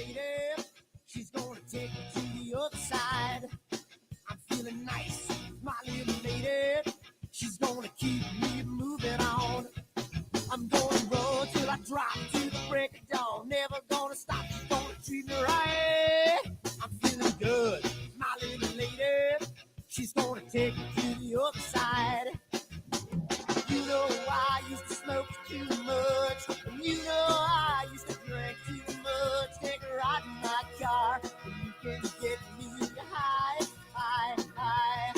lady. She's gonna take me to the other side. I'm feeling nice, my little lady. She's gonna keep me moving on. I'm gonna run till I drop to the break of dawn. Never gonna stop, she's gonna treat me right. I'm feeling good, my little lady. She's gonna take me to the other side. You know I used to smoke too much, and you know I used to drink too much. Take a ride in my car, and you can get me high, high, high.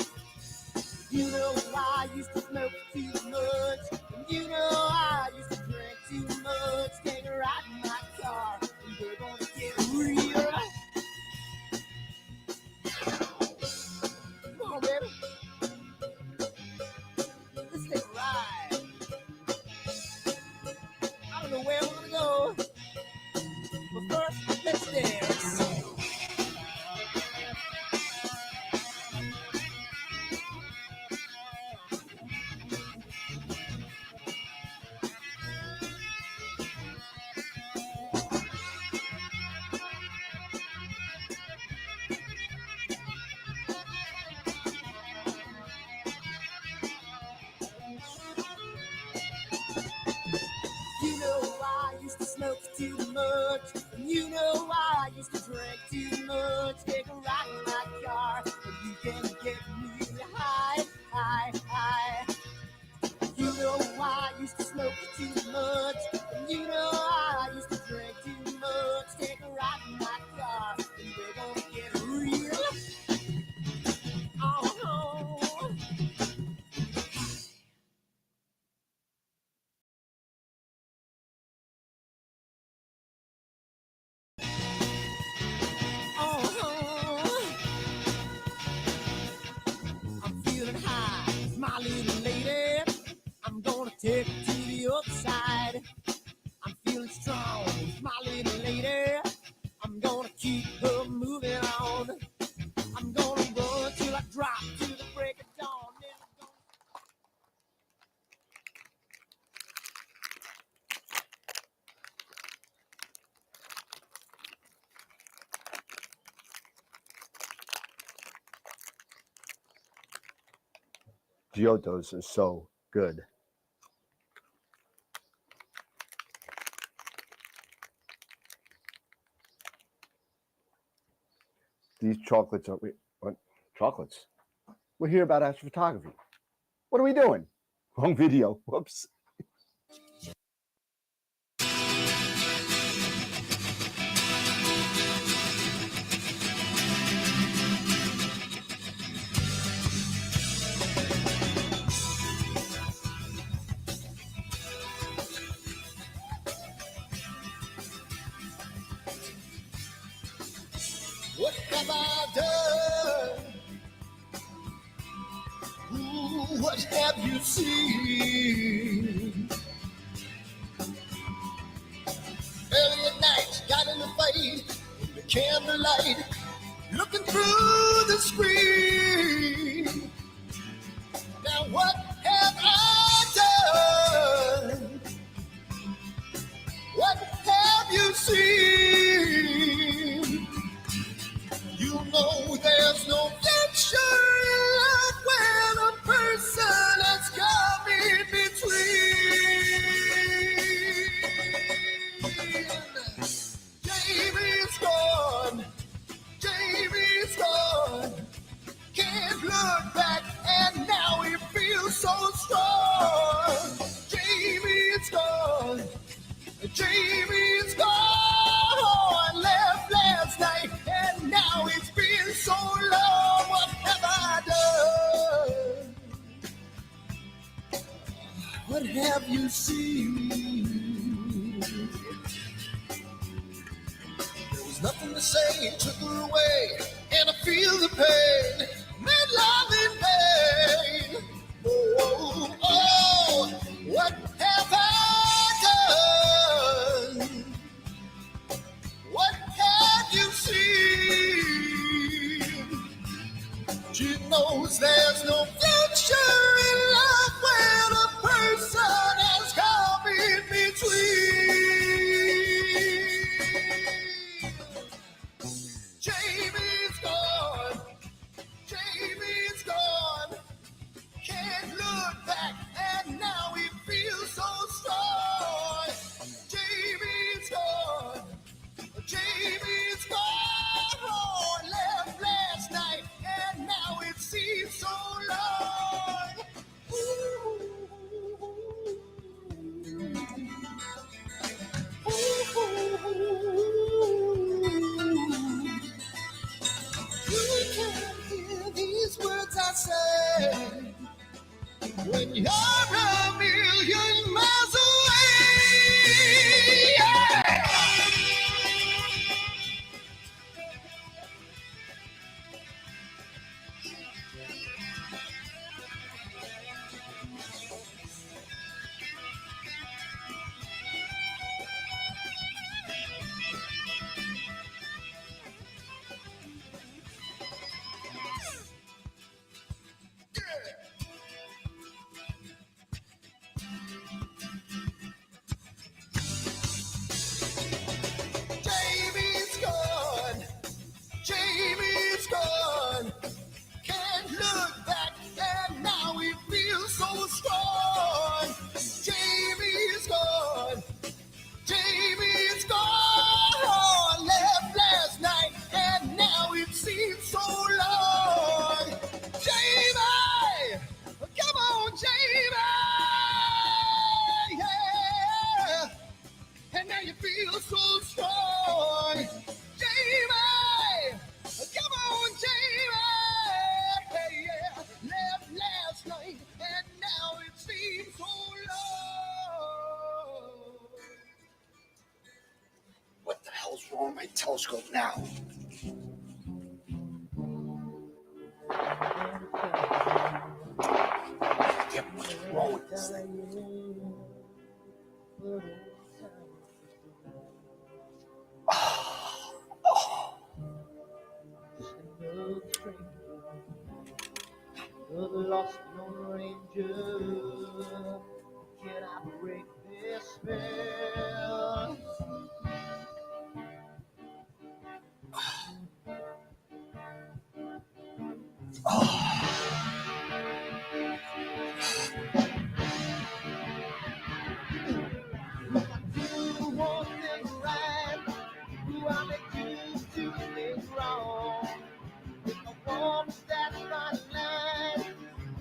You know I used to smoke too much, and you know I used to drink too much. Take a ride in my car, and we're gonna get real. Come on, baby. Let's take a ride. I don't know where we're gonna go, but first, let's dance. You know I used to smoke too much, and you know I used to drink too much. Take a ride in my car, and you can get me high, high, high. You know I used to smoke too much, and you know I used to drink too much. Take a ride in my car, and we're gonna get real. Oh. I'm feeling high, my little lady. I'm gonna take it to the other side. I'm feeling strong, my little lady. I'm gonna keep her moving on. I'm gonna run till I drop to the break of dawn. Giottos are so good. These chocolates are, what? Chocolates? We're here about astrophotography. What are we doing? Wrong video. Whoops. What have I done? Ooh, what have you seen? Early at night, got in a fight in the candlelight, looking through the screen. Now what have I done? What have you seen? You know there's no future in love when a person has come in between. Jamie's gone, Jamie's gone. Can't look back and now he feels so strong. Jamie's gone, Jamie's gone. Left last night and now it's been so long. What have I done? What have you seen? There was nothing to say, took her away, and I feel the pain, made love in pain. Oh, oh, oh, what have I done? What have you seen? She knows there's no future in love when a person has come in between. my telescope now. Damn, what's wrong with this thing? The lost Lone Ranger, can I break this spell? Who wants them right? Who I make you do things wrong? If I want that fine line,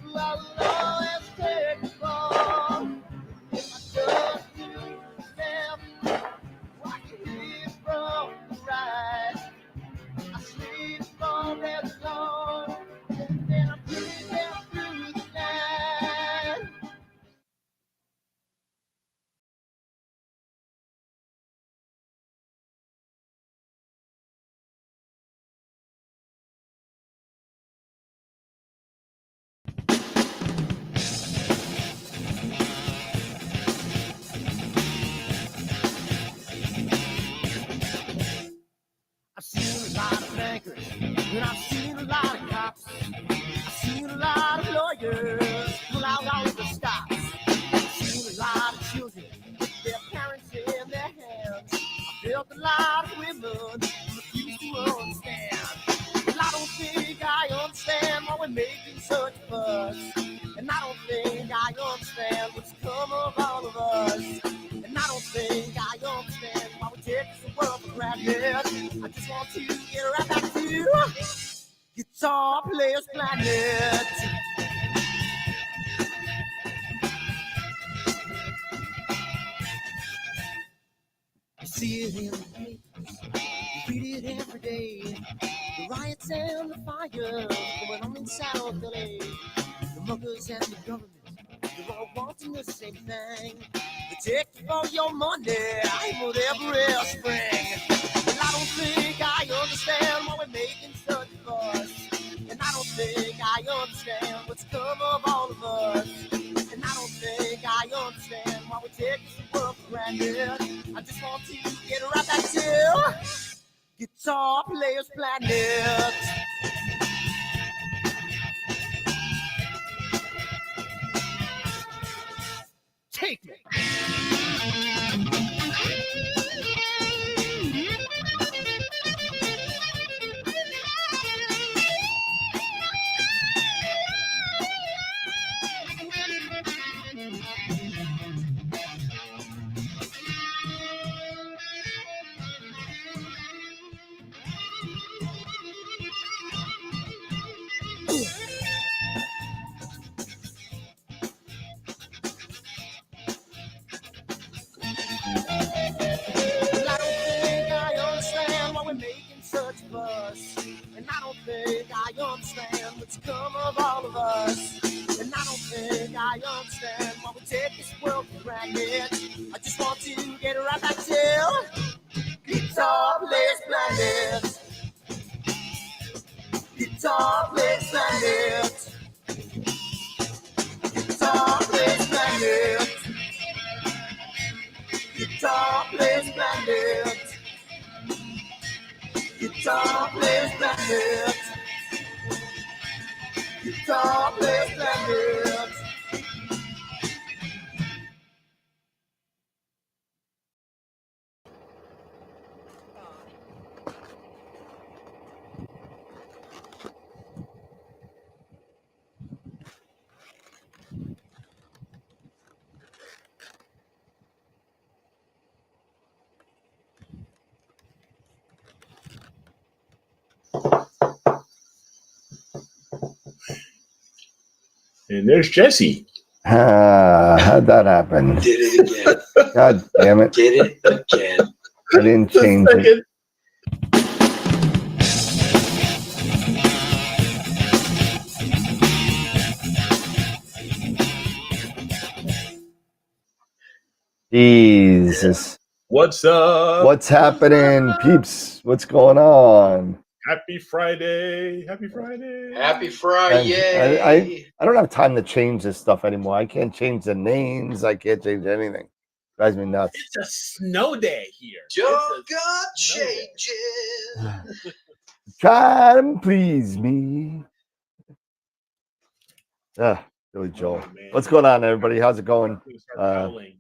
who I will always take the fall. If I just do them, I can hear from the right. I sleep all day long, then I'm breathing through the night. I've seen a lot of bankers, and I've seen a lot of cops. I've seen a lot of lawyers pull out all of the stops. I've seen a lot of children with their parents in their hands. I've felt a lot of women who refuse to understand. Well, I don't think I understand why we're making such a fuss. And I don't think I understand what's come of all of us. And I don't think I understand why we take this world for granted. I just want to get right back to Guitar Players Planet. You see it in the papers, you read it every day. The riots and the fires going on in South LA. The muggers and the government, they're all wanting the same thing. They take all your money with every spring. And I don't think I understand why we're making such a fuss. And I don't think I understand what's come of all of us. And I don't think I understand why we take this world for granted. I just want to get right back to Guitar Players Planet. Take me. And I don't think I understand what's come of all of us. And I don't think I understand why we take this world for granted. I just want to get right back to Guitar Players Planet. Guitar Players Planet. Guitar Players Planet. Guitar Players Planet. Guitar Players Planet. Guitar Players Planet. And there's Jesse. How'd that happen? Did it again. God damn it. Did it again. I didn't change it. Jesus. What's up? What's happening, peeps? What's going on? Happy Friday. Happy Friday. Happy And Friday. I don't have time to change this stuff anymore. I can't change the names. I can't change anything. Drives me nuts. It's a snow day here. Junk It's a got snow day. changes. Try to please me. Billy Joel. man. What's going on, everybody? How's it going? I'm gonna start howling.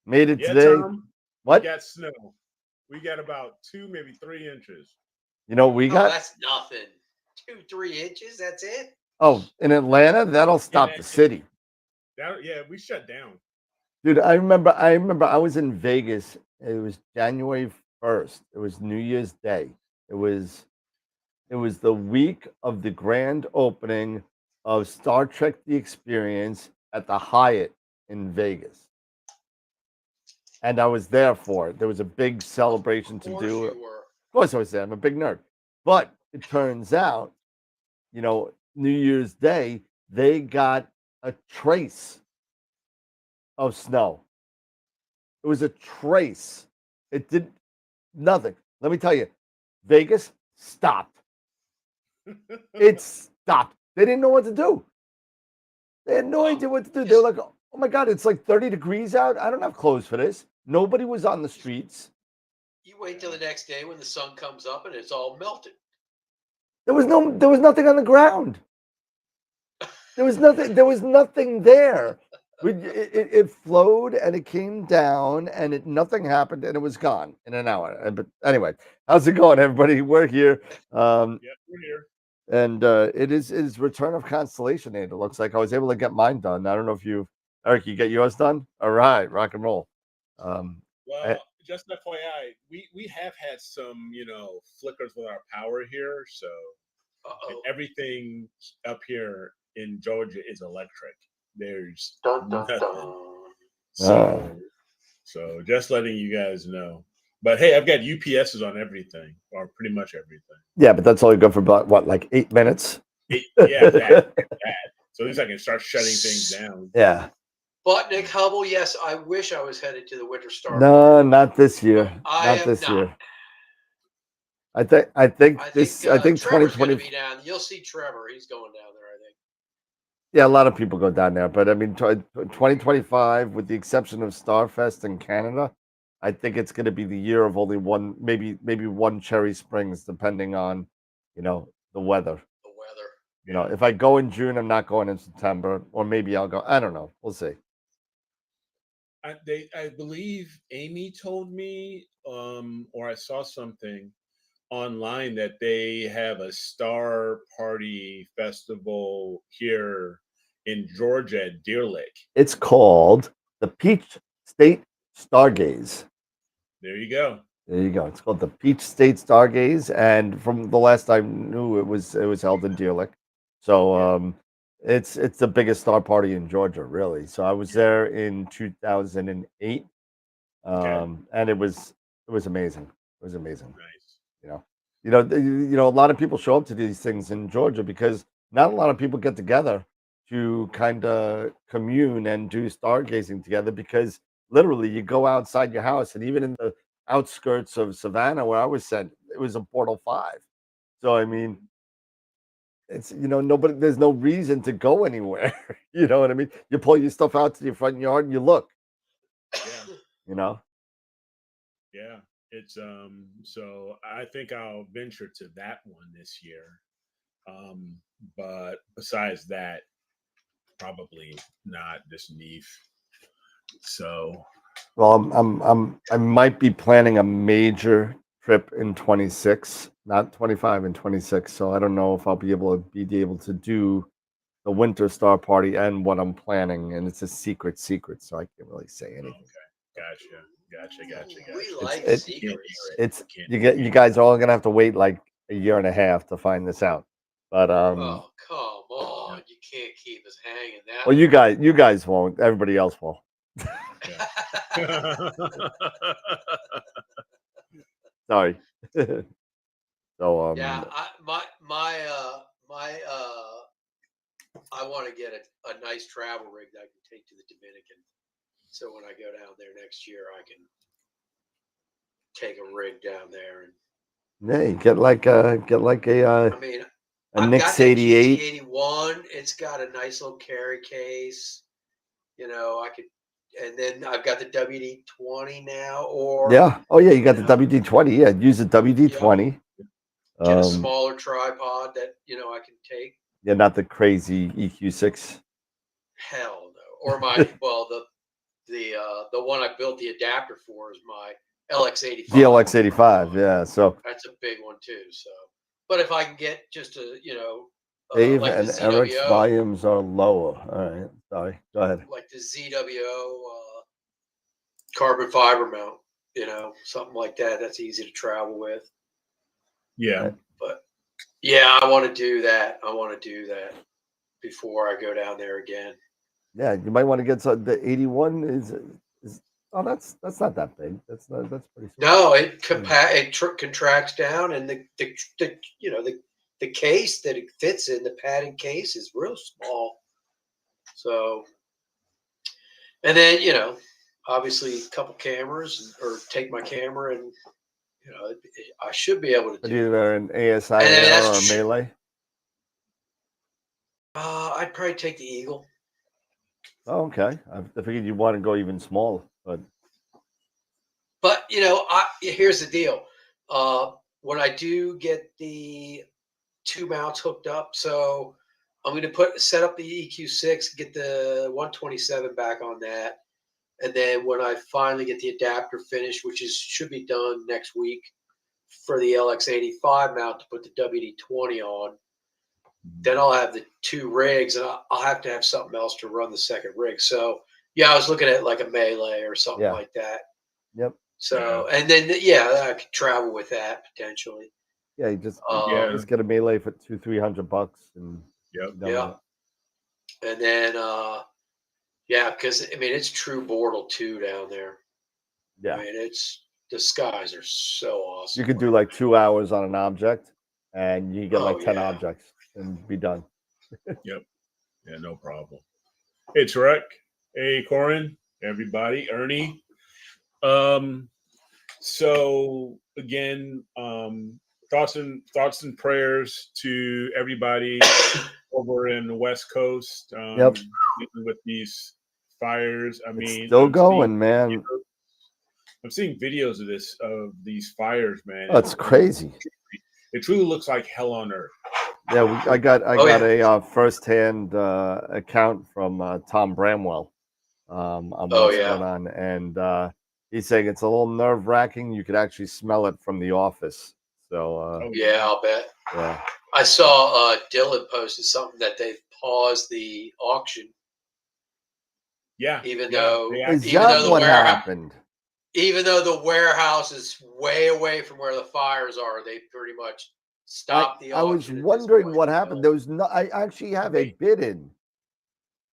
Made it Yeah, today. Tom, What? We got snow. We got about 2, maybe 3 inches. You know what we Oh, got? that's nothing. 2-3 inches. That's it. Oh, in Atlanta, that'll stop the city. Yeah, we shut down. Dude, I remember I was in Vegas. It was January 1st. It was New Year's Day. It was the week of the grand opening of Star Trek The Experience at the Hyatt in Vegas. And I was there for it. There was a big celebration to do. You Of were. course I was there. I'm a big nerd. But it turns out, New Year's Day, they got a trace of snow. It was a trace. It did nothing. Let me tell you, Vegas stopped. It stopped. They didn't know what to do. They had no idea what to do. They were like, oh my God, it's like 30 degrees out. I don't have clothes for this. Nobody was on the streets. You wait till the next day when the sun comes up and it's all melted. There was nothing on the ground. There was nothing there. It flowed and it came down and nothing happened and it was gone in an hour. But anyway, how's it going, everybody? We're here. Yep, we're here. And it is Return of Constellation. It looks like I was able to get mine done. I don't know if Eric, you get yours done? All right, rock and roll. Well, just FYI, we have had some, flickers with our power here. So and everything up here in Georgia is electric. There's nothing. So just letting you guys know. But hey, I've got UPSs on everything, or pretty much everything. Yeah, but that's only good for about what, like 8 minutes? That. So at least I can start shutting things down. Yeah. But Nick Hubble, yes, I wish I was headed to the Winter Star. No, not this year. Not this year. I think 2020 be down. You'll see Trevor. He's going down there, I think. Yeah, a lot of people go down there, but I mean 2025, with the exception of Starfest in Canada, I think it's going to be the year of only one, maybe one Cherry Springs, depending on, the weather. The weather. If I go in June, I'm not going in September, or maybe I'll go. I don't know. We'll see. I believe Amy told me, or I saw something online that they have a Star Party festival here in Georgia at Deer Lake. It's called the Peach State Stargaze. There you go. There you go. It's called the Peach State Stargaze, and from the last I knew, it was held in Deer Lake. So it's the biggest star party in Georgia, really. So I was there in 2008, and it was amazing. It was amazing. Nice. A lot of people show up to these things in Georgia because not a lot of people get together to kind of commune and do stargazing together, because literally you go outside your house, and even in the outskirts of Savannah where I was sent, it was a portal 5. So I mean, it's nobody, there's no reason to go anywhere. You know what I mean? You pull your stuff out to your front yard and you look. Yeah. Yeah. It's so I think I'll venture to that one this year. But besides that, probably not this Neef. So well, I might be planning a major trip in 26, not 25, and 26. So I don't know if I'll be able to do the Winter Star Party and what I'm planning, and it's a secret, so I can't really say anything. Okay. Gotcha. We like secrets. It's you guys are all gonna have to wait like a year and a half to find this out. But oh, come on, you can't keep us hanging that. Well, you guys won't. Everybody else will. Sorry. So yeah, I want to get a nice travel rig that I can take to the Dominican. So when I go down there next year, I can take a rig down there. And Yeah, you get like a I mean, I've Nix got the 88. GT81. It's got a nice little carry case. You know, I could, and then I've got the WD-20 now. Or Yeah. Oh yeah, you got the know, WD-20. Yeah, use the WD-20. Get a smaller tripod that I can take. Yeah, not the crazy EQ6. Hell no. Or my the one I built the adapter for is my LX85. The LX85. Yeah. So that's a big one too. So, but if I can get just a Dave like and the Eric's ZWO, volumes are lower. All right. Sorry. Go ahead. like the ZWO carbon fiber mount, something like that. That's easy to travel with. Yeah. Right. But yeah, I want to do that. I want to do that before I go down there again. Yeah, you might want to get the 81 is oh that's not that big. That's pretty small. No, it contracts down, and the case that it fits in, the padded case, is real small. So, and then obviously a couple cameras, or take my camera, and I should be able to But do either an ASI And then or a Melee. I'd probably take the Eagle. Oh, okay. I figured you'd want to go even smaller, but Here's the deal. When I do get the two mounts hooked up, so I'm going to set up the EQ6, get the 127 back on that, and then when I finally get the adapter finished, which should be done next week, for the LX85 mount to put the WD-20 on, then I'll have the two rigs, and I'll have to have something else to run the second rig. So yeah, I was looking at like a Melee or something like that. Yep. So and then I could travel with that potentially. Yeah, you just get a Melee for $200-300 and and then because I mean it's true Bortle too down there. Yeah, I mean the skies are so awesome. You could do like 2 hours on an object, and you get like 10 objects and be done. Yep. Yeah, no problem. Hey, Tarek. Hey, Corin. Everybody. Ernie. So again, thoughts and prayers to everybody over in the West Coast. With these fires. I mean, it's still going, man. I'm seeing videos of these fires, man. Oh, it's crazy. It truly looks like hell on earth. Yeah, I got a firsthand account from Tom Bramwell on what's going on, and he's saying it's a little nerve-wracking. You could actually smell it from the office. So I'll bet. Yeah, I saw Dylan posted something that they've paused the auction. Yeah, even though what happened? Even though the warehouse is way away from where the fires are, they pretty much stopped the auction. I was wondering what happened. There was no. I actually have a bid in.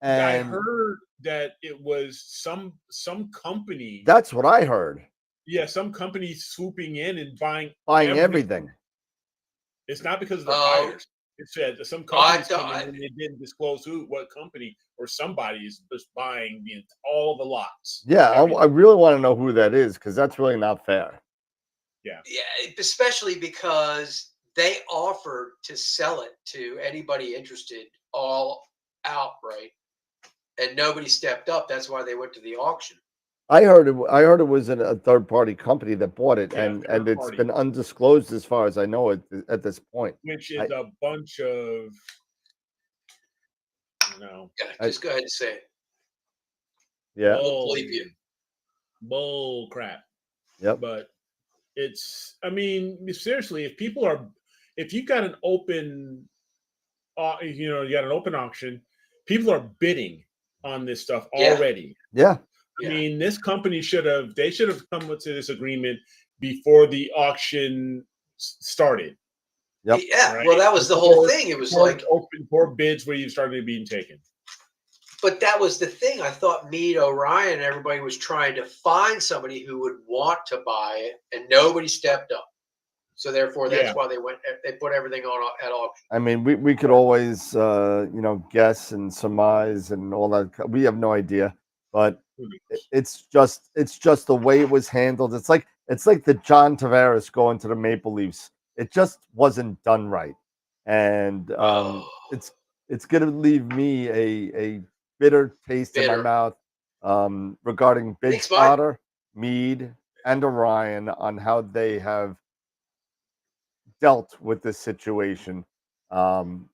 And I heard that it was some company. That's what I heard. Yeah, some company swooping in and buying everything. It's not because of the fires. It said that some companies and they didn't disclose what company or somebody is just buying all the lots. Yeah, I really want to know who that is, because that's really not fair. Yeah, especially because they offered to sell it to anybody interested all outright, and nobody stepped up. That's why they went to the auction. I heard it was a third-party company that bought it, and it's been undisclosed as far as I know at this point. Which is a bunch of, just go ahead and say it. Yeah. Bull crap. Yep. But I mean, seriously, if you got an open, you got an open auction, people are bidding on this stuff already. Yeah. I mean, this company should have come to this agreement before the auction started. Yep. Yeah. Right? Well, that was the whole thing. It was like open for bids where you started being taken. But that was the thing. I thought Meade, Orion, and everybody was trying to find somebody who would want to buy it, and nobody stepped up. So therefore, that's why they put everything on at auction. I mean, we could always guess and surmise and all that. We have no idea, but it's just the way it was handled. It's like It's like the John Tavares going to the Maple Leafs. It just wasn't done right, and it's going to leave me a bitter taste in my Bitter. mouth regarding Bid Thanks, Mike. Spotter, Mead, and Orion on how they have dealt with this situation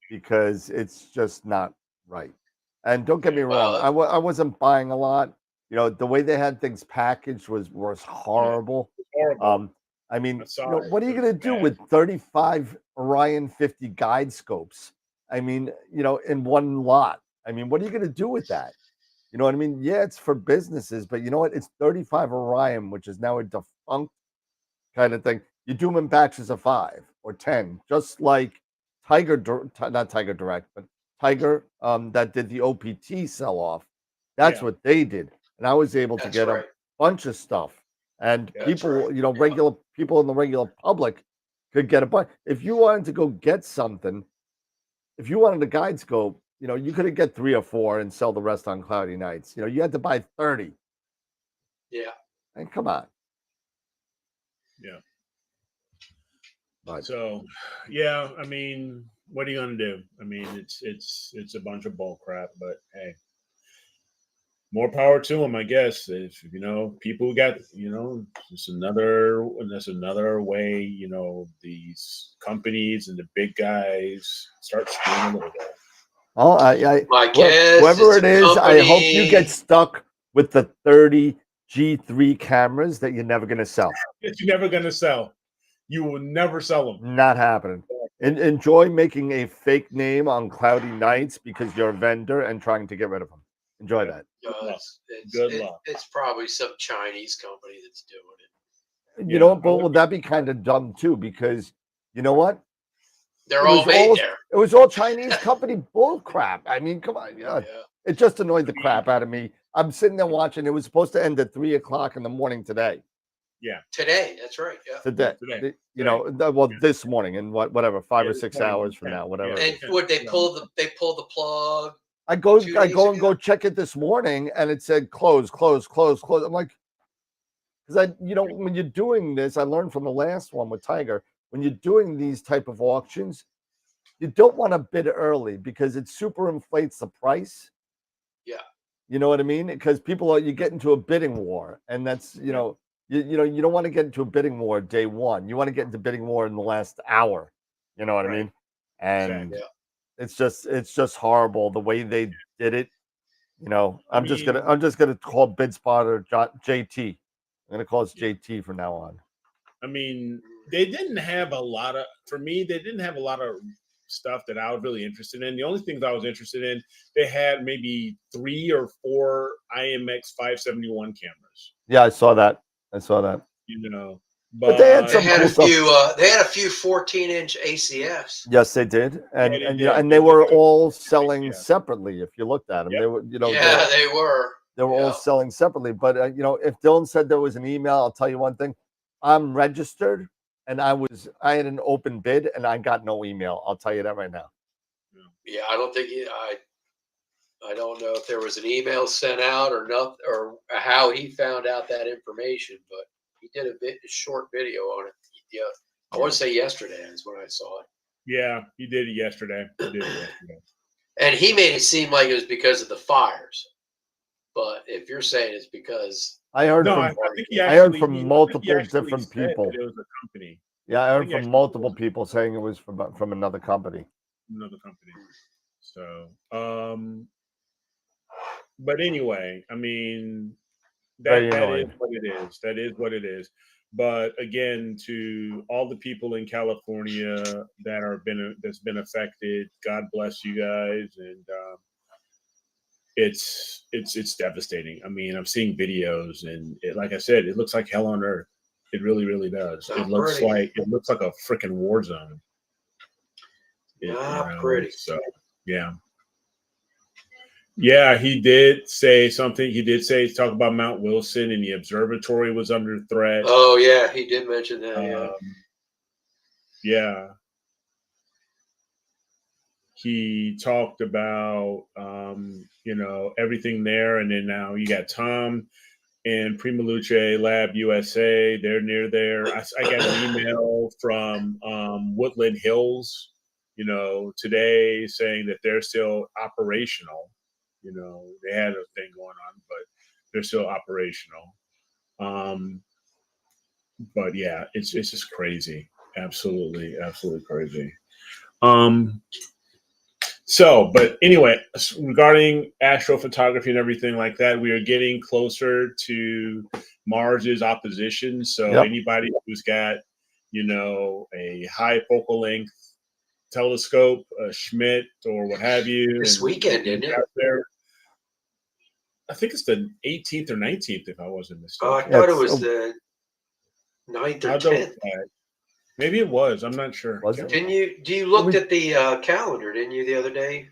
because it's just not right. And don't get me wrong, Well, I wasn't buying a lot. You know, the way they had things packaged was horrible. Horrible. I mean, I saw it. what are you It was going to do bad. with 35 Orion 50 guide scopes? I mean, in one lot. I mean, what are you going to do with that? You know what I mean? Yeah, it's for businesses, but you know what? It's 35 Orion, which is now a defunct kind of thing. You do them in batches of 5 or 10, just like not Tiger Direct, but Tiger that did the OPT sell off. That's Yeah. what they did. And I was able to That's get a right. bunch of stuff. And That's people, right. regular people in the regular public could get a bunch. If you wanted to go get something, if you wanted a guide scope, you could get 3 or 4 and sell the rest on cloudy nights. You had to buy 30. Yeah. And come on. Yeah. But So, yeah, I mean, what are you gonna do? I mean, it's a bunch of bull crap, but hey, more power to them, I guess. If people got, that's another way, these companies and the big guys start screwing a little bit. oh, My guess whoever is it a is, I hope you get company. stuck with the 30 G3 cameras that you're never going to sell. That you're never gonna sell. You will never sell them. Not happening. Enjoy making a fake name on cloudy nights because you're a vendor and trying to get rid of them. Enjoy that. Good luck. It's probably some Chinese company that's doing it. You know what? But would that be kind of dumb too? Because you know what? They're all made there. It was all Chinese company bull crap. I mean, come on. Yeah. It just annoyed the crap out of me. I'm sitting there watching. It was supposed to end at 3:00 in the morning today. Yeah. Today, that's right. Yeah. Today. This morning in whatever, 5 or 6 hours from now, whatever. And would they pull the plug? I go check it this morning and it said close. I'm like, because when you're doing this, I learned from the last one with Tiger, when you're doing these type of auctions, you don't want to bid early because it super inflates the price. Yeah. You know what I mean? Because you get into a bidding war, and that's you don't want to get into a bidding war day one. You want to get into bidding war in the last hour. You know what I mean? And it's just horrible the way they did it. I'm just gonna call bid spotter JT. I'm gonna call it JT from now on. I mean, they didn't have a lot of stuff that I was really interested in. The only things I was interested in, they had maybe 3 or 4 IMX 571 cameras. Yeah, I saw that. But they had some They had cool stuff. They had a few 14-inch ACFs. Yes, they did, and they were all selling separately. If you looked at them, they were, they were. They were all selling separately. But if Dylan said there was an email, I'll tell you one thing: I'm registered, and I had an open bid, and I got no email. I'll tell you that right now. Yeah, I don't think I don't know if there was an email sent out or not, or how he found out that information, but he did a short video on it. Yeah, I want to say yesterday is when I saw it. Yeah, he did it yesterday. And he made it seem like it was because of the fires. But if you're saying it's because I heard from multiple different people. It was a company. Yeah, I heard from multiple people saying it was from another company. So, but anyway, I mean, that is what it is. That is what it is. But again, to all the people in California that's been affected, God bless you guys, and it's devastating. I mean, I'm seeing videos, and like I said, it looks like hell on earth. It really, really does. It looks like a freaking war zone. Pretty. So yeah. Yeah, he did say something. He did talk about Mount Wilson, and the observatory was under threat. Oh yeah, he did mention that. Yeah. He talked about everything there, and then now you got Tom in Prima Luce Lab USA. They're near there. I got an email from Woodland Hills, today saying that they're still operational. They had a thing going on, but they're still operational. But yeah, it's just crazy. Absolutely crazy. But anyway, regarding astrophotography and everything like that, we are getting closer to Mars's opposition. So anybody who's got, a high focal length telescope, a Schmidt or what have you. This weekend, isn't it? There, I think it's the 18th or 19th, if I wasn't mistaken. Oh, I thought it was the 9th or 10th. Maybe it was. I'm not sure. You looked at the calendar, didn't you, the other day?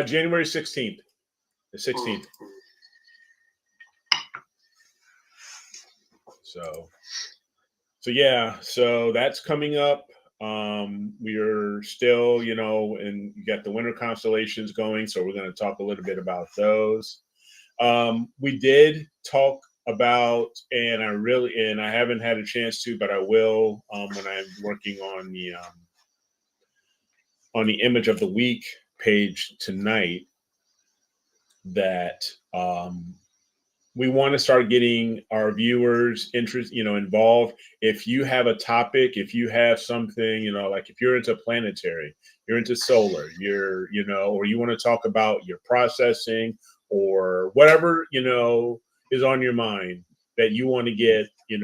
January 16th. The 16th. So yeah, so that's coming up. We are still, and you got the winter constellations going, so we're going to talk a little bit about those. We did talk about, and I haven't had a chance to, but I will when I'm working on the image of the week page tonight, that we want to start getting our viewers involved. If you have a topic, if you have something, like if you're into planetary, you're into solar, or you want to talk about your processing or whatever, is on your mind that you want to get, you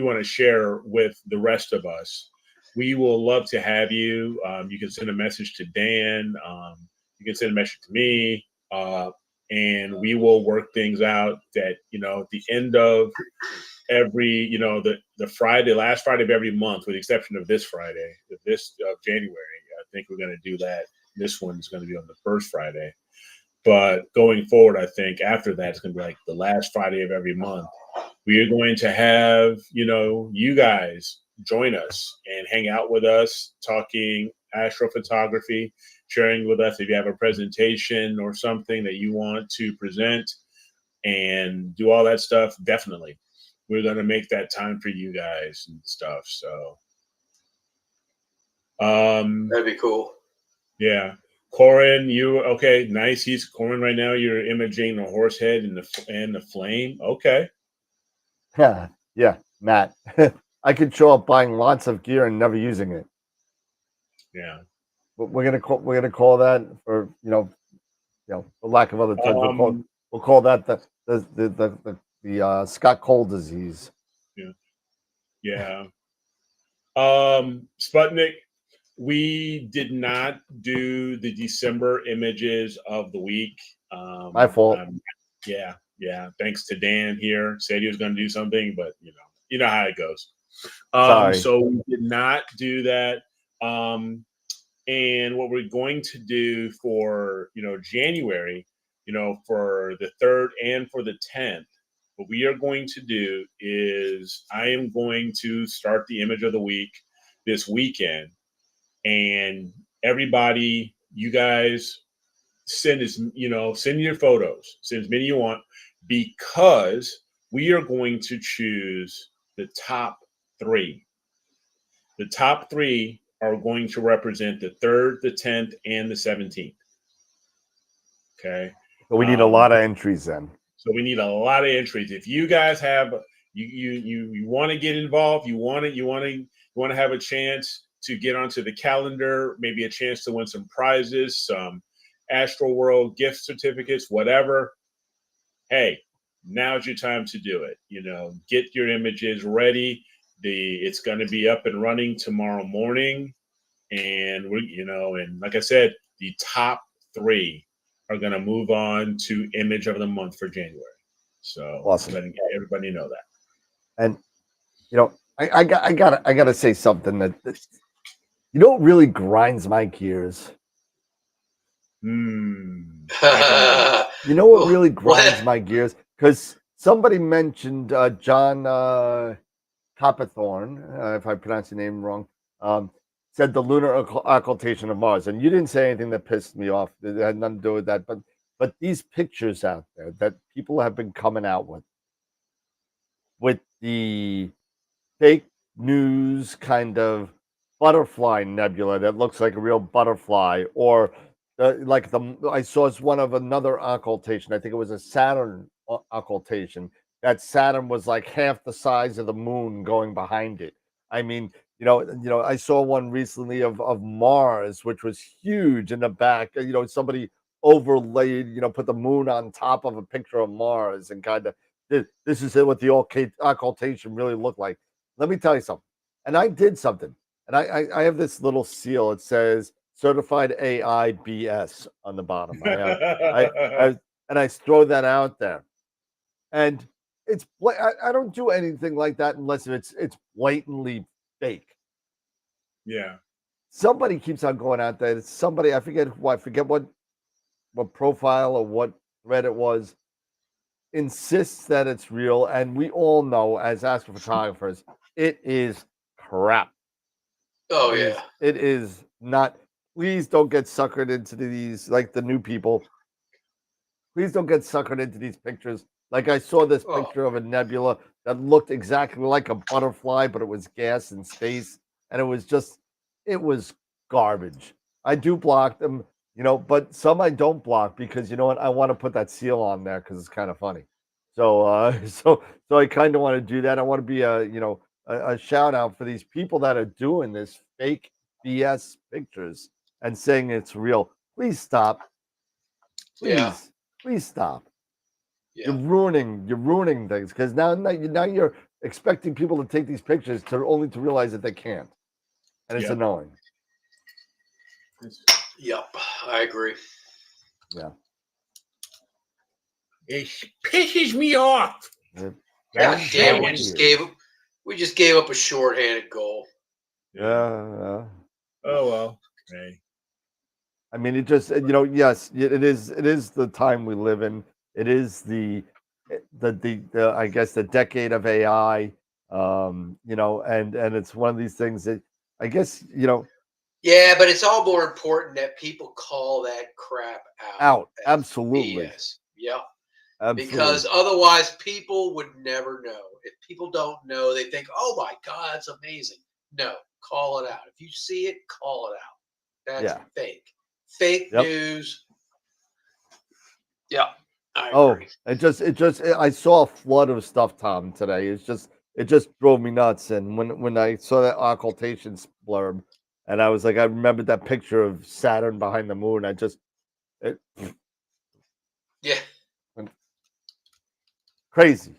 want to share with the rest of us, we will love to have you. You can send a message to Dan. You can send a message to me. And we will work things out that, at the end of every, the Friday, last Friday of every month, with the exception of this Friday, of January. I think we're going to do that. This one's going to be on the first Friday. But going forward, I think after that, it's going to be like the last Friday of every month. We are going to have, you guys join us and hang out with us, talking astrophotography, sharing with us if you have a presentation or something that you want to present and do all that stuff. Definitely. We're going to make that time for you guys and stuff. So that'd be cool. Yeah. Corin, okay, nice. He's Corin right now. You're imaging the horse head and the flame. Okay. Yeah, Matt. I could show up buying lots of gear and never using it. Yeah. But we're gonna call that, for for lack of other terms, we'll call that the Scott Cole disease. Yeah. Sputnik, we did not do the December images of the week. My fault. Yeah. Thanks to Dan here. Said he was going to do something, but you know how it goes. Sorry. So we did not do that. And what we're going to do for January, for the 3rd and for the 10th, what we are going to do is I am going to start the image of the week this weekend, and everybody, you guys send your photos, send as many you want, because we are going to choose the top 3. The top 3 are going to represent the 3rd, the 10th, and the 17th. Okay. So we need a lot of entries then. So we need a lot of entries. If you guys have you want to get involved, you want to have a chance to get onto the calendar, maybe a chance to win some prizes, some AstroWorld gift certificates, whatever. Hey, now's your time to do it. Get your images ready. It's going to be up and running tomorrow morning, and and like I said, the top 3 are going to move on to image of the month for January. So awesome. Letting everybody know that. And I gotta say something that really grinds my gears. What really grinds my gears? Because somebody mentioned John Copperthorne, if I pronounced your name wrong, said the lunar occultation of Mars, and you didn't say anything that pissed me off. It had nothing to do with that, but But these pictures out there that people have been coming out with the fake news kind of butterfly nebula that looks like a real butterfly, or I saw one of another occultation. I think it was a Saturn occultation. That Saturn was like half the size of the moon going behind it. I mean, I saw one recently of Mars, which was huge in the back. Somebody overlaid, put the moon on top of a picture of Mars and kind of this is what the occultation really looked like. Let me tell you something. And I did something. And I have this little seal. It says certified AI BS on the bottom. I throw that out there. And I don't do anything like that unless it's blatantly fake. Yeah. Somebody keeps on going out there. It's somebody, I forget what profile or what thread it was, insists that it's real, and we all know as astrophotographers, it is crap. Oh yeah, it is not. Please don't get suckered into these, like the new people. Please don't get suckered into these pictures. Like I saw this picture of a nebula that looked exactly like a butterfly, but it was gas in space, and it was garbage. I do block them, but some I don't block because you know what? I want to put that seal on there because it's kind of funny. So, so I kind of want to do that. I want to be a shout out for these people that are doing this fake BS pictures and saying it's real. Please stop. Please stop. Yeah. You're ruining things because now you're expecting people to take these pictures only to realize that they can't, and it's annoying. Yep, I agree. Yeah, it pisses me off. God damn, we just gave up a shorthanded goal. Yeah. Oh well. Okay. I mean, it just yes, it is the time we live in. It is the I guess the decade of AI. And it's one of these things that I guess Yeah, but it's all more important that people call that crap out. Absolutely. BS. Yep. Absolutely. Because otherwise people would never know. If people don't know, they think, oh my God, that's amazing. No, call it out. If you see it, call it out. That's fake. Fake news. Yeah. I agree. I saw a flood of stuff, Tom, today. It just drove me nuts. And when I saw that occultation blurb, and I was like, I remembered that picture of Saturn behind the moon. Yeah. Crazy.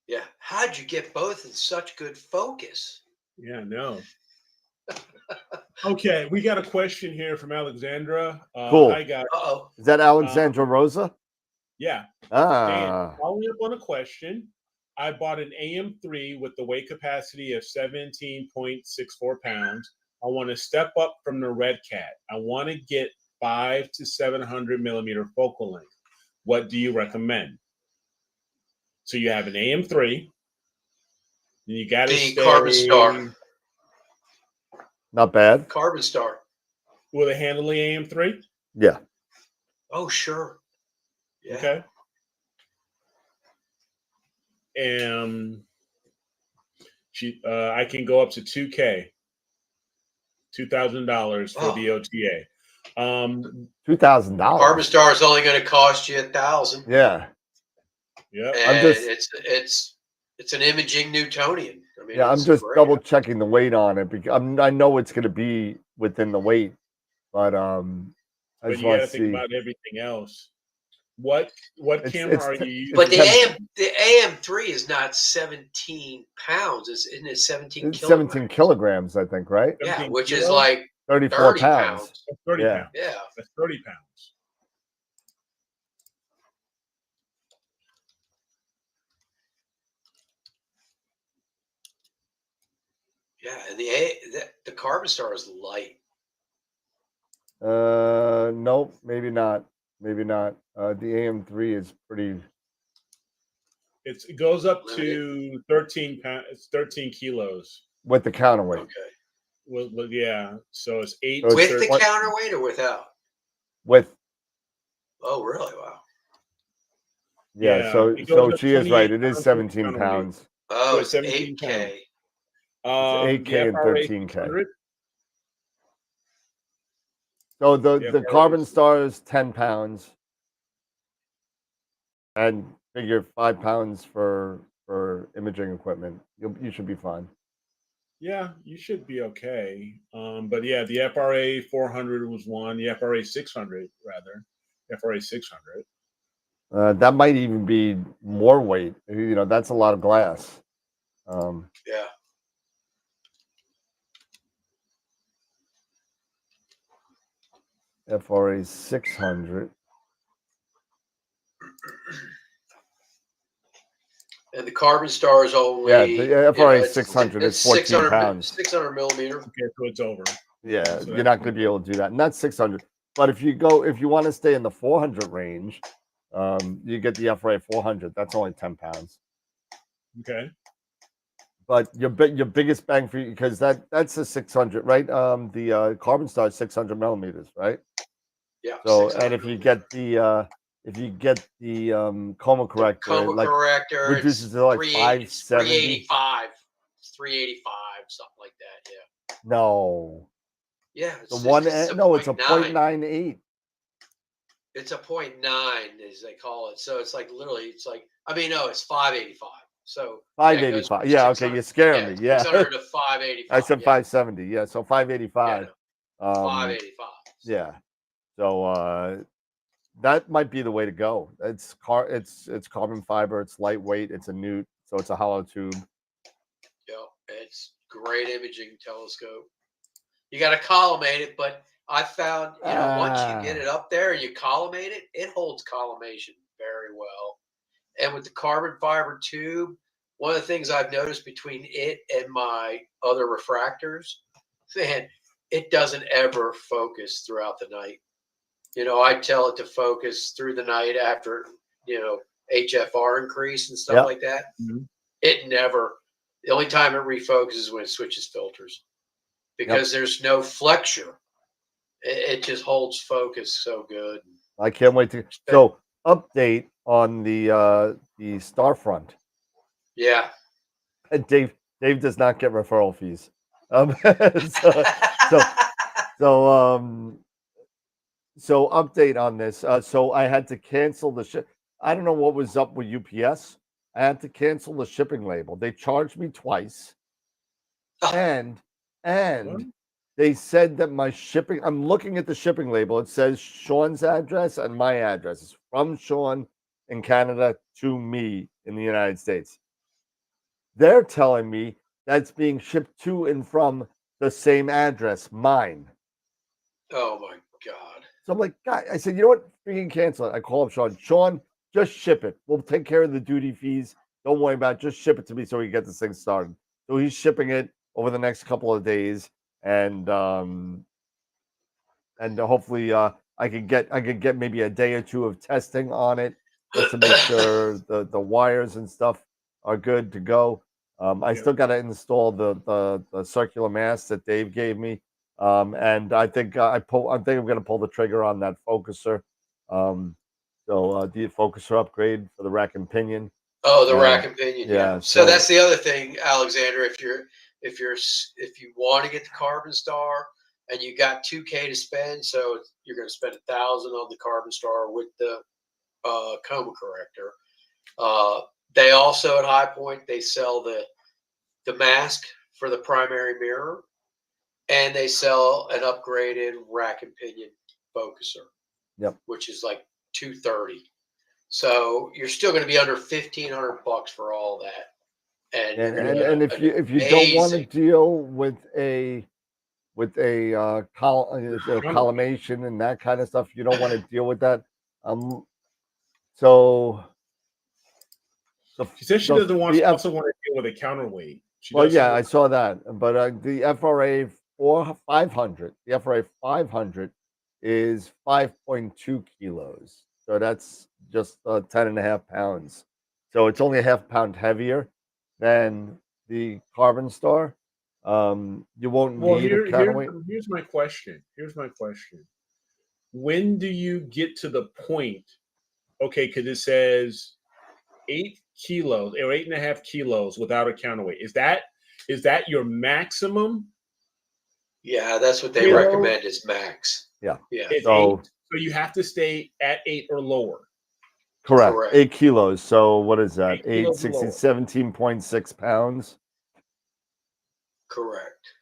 Yeah. How'd you get both in such good focus? Yeah, no. Okay, we got a question here from Alexandra. Cool. Hi, guys. Is that Alexandra Rosa? Yeah. Ah. Following up on a question, I bought an AM3 with the weight capacity of 17.64 pounds. I want to step up from the Red Cat. I want to get 500 to 700 millimeter focal length. What do you recommend? So you have an AM3. And you got the Carbon Star. Not bad. Carbon Star. Will it handle the AM3? Yeah. Oh, sure. Yeah. Okay. I can go up to $2,000 for the OTA. $2,000. Carbon Star is only going to cost you $1,000. Yeah. Yeah. It's an imaging Newtonian. I mean, I'm just double checking the weight on it because I know it's going to be within the weight, but I just you got to think about everything else. What camera are you using? But the AM3 is not 17 pounds. Isn't it 17 kilograms? 17 kilograms, I think, right? Yeah, which is like 34 pounds. That's 30 pounds. Yeah. That's 30 pounds. Yeah, and the Carbon Star is light. Nope, maybe not. The AM3 is pretty. It goes up to 13 pounds. It's 13 kilos with the counterweight. Okay. Well, yeah. So it's 8 with the counterweight or without? With Oh, really? Wow. yeah, so it goes up she is right. 28 It is pounds with 17 counterweight. pounds. Oh, So it's 17 pounds. 8K. It's The 8K and FRA 13K. 600. So the FRA Carbon Star is 10 pounds, and figure 5 pounds for imaging equipment. You should be fine. Yeah, you should be okay. But yeah, the FRA 400 was one. The FRA 600 rather. FRA 600. That might even be more weight. You know, that's a lot of glass. Yeah. FRA 600. And the Carbon Star is only Yeah, the FRA it's 600 is 14 600 pounds. 600 millimeter. Okay, so it's over. Yeah, So you're not going to be able to do that. And that's 600. But if you want to stay in the 400 range, you get the FRA 400. That's only 10 pounds. Okay. But your biggest bang for you, because that's a 600, right? The Carbon Star is 600 millimeters, right? Yeah. So 600 and if you millimeter. get the coma corrector, Coma it like corrector reduces to like 570. 385. It's 385, something like that. Yeah. No, Yeah. the It's one it's a no, it's a 0.9. 0.98. It's a 0.9, as they call it. So it's like literally, it's like, I mean, no, it's 585. So yeah, it goes 585. from Yeah, okay, 600, you're scaring me. Yeah, 600 to 585. I said Yeah. 570. Yeah, so 585. Yeah, 585. Yeah. So that might be the way to go. It's carbon fiber, it's lightweight, it's a newt, so it's a hollow tube. Yeah, it's great imaging telescope. You got to collimate it, but I found, once you get it up there and you collimate it, it holds collimation very well. And with the carbon fiber tube, one of the things I've noticed between it and my other refractors, man, it doesn't ever focus throughout the night. I tell it to focus through the night after, HFR increase and stuff Yep. like that. Mm-hmm. It never, the only time it refocuses is when it switches filters because there's no flexure. It just holds focus so good. I can't wait to. So update on the Starfront. Yeah. And Dave does not get referral fees. So update on this. So I had to cancel the ship. I don't know what was up with UPS. I had to cancel the shipping label. They charged me twice, and they said that my shipping. I'm looking at the shipping label. It says Sean's address and my address. It's from Sean in Canada to me in the United States. They're telling me that's being shipped to and from the same address, mine. Oh my God. So I'm like, God, I said, you know what? Freaking cancel it. I call up Sean. Sean, just ship it. We'll take care of the duty fees. Don't worry about it. Just ship it to me so we can get this thing started. So he's shipping it over the next couple of days, and hopefully I could get maybe a day or two of testing on it just to make sure the wires and stuff are good to go. I still got to install the circular mask that Dave gave me. And I think I'm going to pull the trigger on that focuser. The focuser upgrade for the rack and pinion. Oh, the rack and pinion. Yeah. So that's the other thing, Alexander. If you want to get the Carbon Star and you got 2K to spend, so you're going to spend 1,000 on the Carbon Star with the coma corrector. They also at High Point they sell the mask for the primary mirror, and they sell an upgraded rack and pinion focuser. Yep. Which is like $230. So you're still going to be under $1,500 for all that. And if you don't want to deal with a collimation and that kind of stuff, you don't want to deal with that. So she says she doesn't want. She also want to deal with a counterweight. I saw that, but the FRA 500, the FRA 500 is 5.2 kilos, so that's just 10.5 pounds. So it's only a half pound heavier than the Carbon Star. You won't need a counterweight. Here's my question. when do you get to the point? Okay, because it says 8 kilos or 8.5 kilos without a counterweight. Is that your maximum? Yeah, that's what they Kilo? recommend is max. Yeah. Yeah. It's So- 8. So you have to stay at 8 or lower. Correct. Correct. 8 kilos. So what is that? 8 kilos 8, 60, lower. 17.6 pounds. Correct.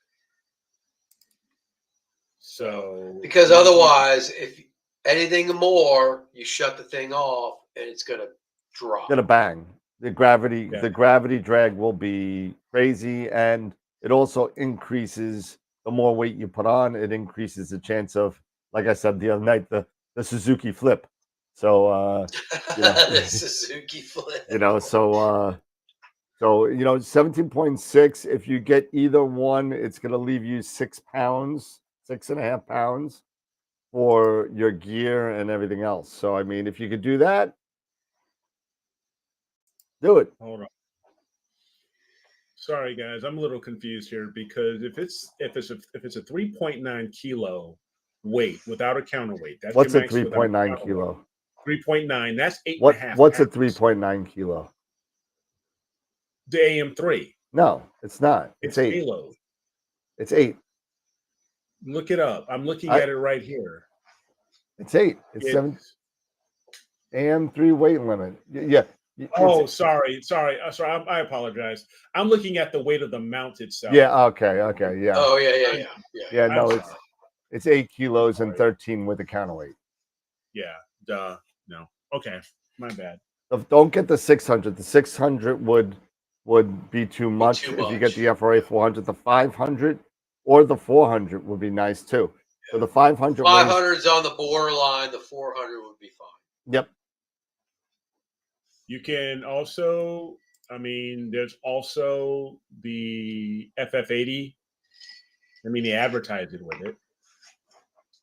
So Because otherwise, if anything more, you shut the thing off and it's gonna drop. Gonna bang. The gravity drag will be crazy, and it also increases the more weight you put on. It increases the chance of, like I said the other night, the Suzuki flip. So The Suzuki flip. so 17.6. If you get either one, it's gonna leave you 6 pounds, 6.5 pounds for your gear and everything else. So I mean, if you could do that, do it. hold on. Sorry, guys, I'm a little confused here because if it's a 3.9 kilo weight without a counterweight, that's What's your a max without 3.9 counterweight. kilo? 3.9. That's 8.5. What's a pounds. 3.9 kilo? The AM3. No, it's not. It's 8. Halo. It's 8. Look it up. I'm looking at it right here. It's 8. It's 7 AM3 weight limit. Yeah. Oh, sorry. I apologize. I'm looking at the weight of the mount itself. Yeah. Okay. Yeah. Oh yeah. Yeah. I'm No, sorry. it's 8 kilos and 13 with a counterweight. Yeah. Duh. No. Okay. My bad. Don't get the 600. The 600 would be too much. too If you get much. the FRA 400, the 500 or the 400 would be nice too. So the 500 weighs- 500 is on the borderline. The 400 would be fine. Yep. You can also, there's also the FF80. They advertise it with it.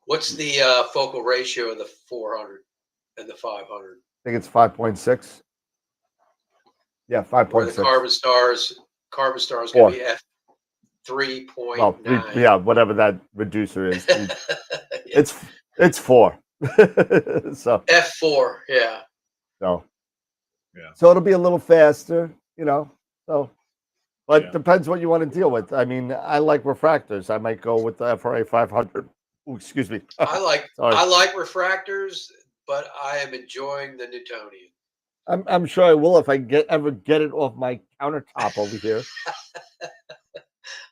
What's the focal ratio of the 400 and the 500? I think it's 5.6. Yeah, Where 5.6. the carbon stars going to be F3.9. Well, whatever that reducer is. It's 4. So F4, yeah. So Yeah. So it'll be a little faster, So, but Yeah. depends what you want to deal with. I mean, I like refractors. I might go with the FRA 500. Ooh, excuse me. I like Sorry. refractors, but I am enjoying the Newtonian. I'm sure I will if I ever get it off my countertop over here.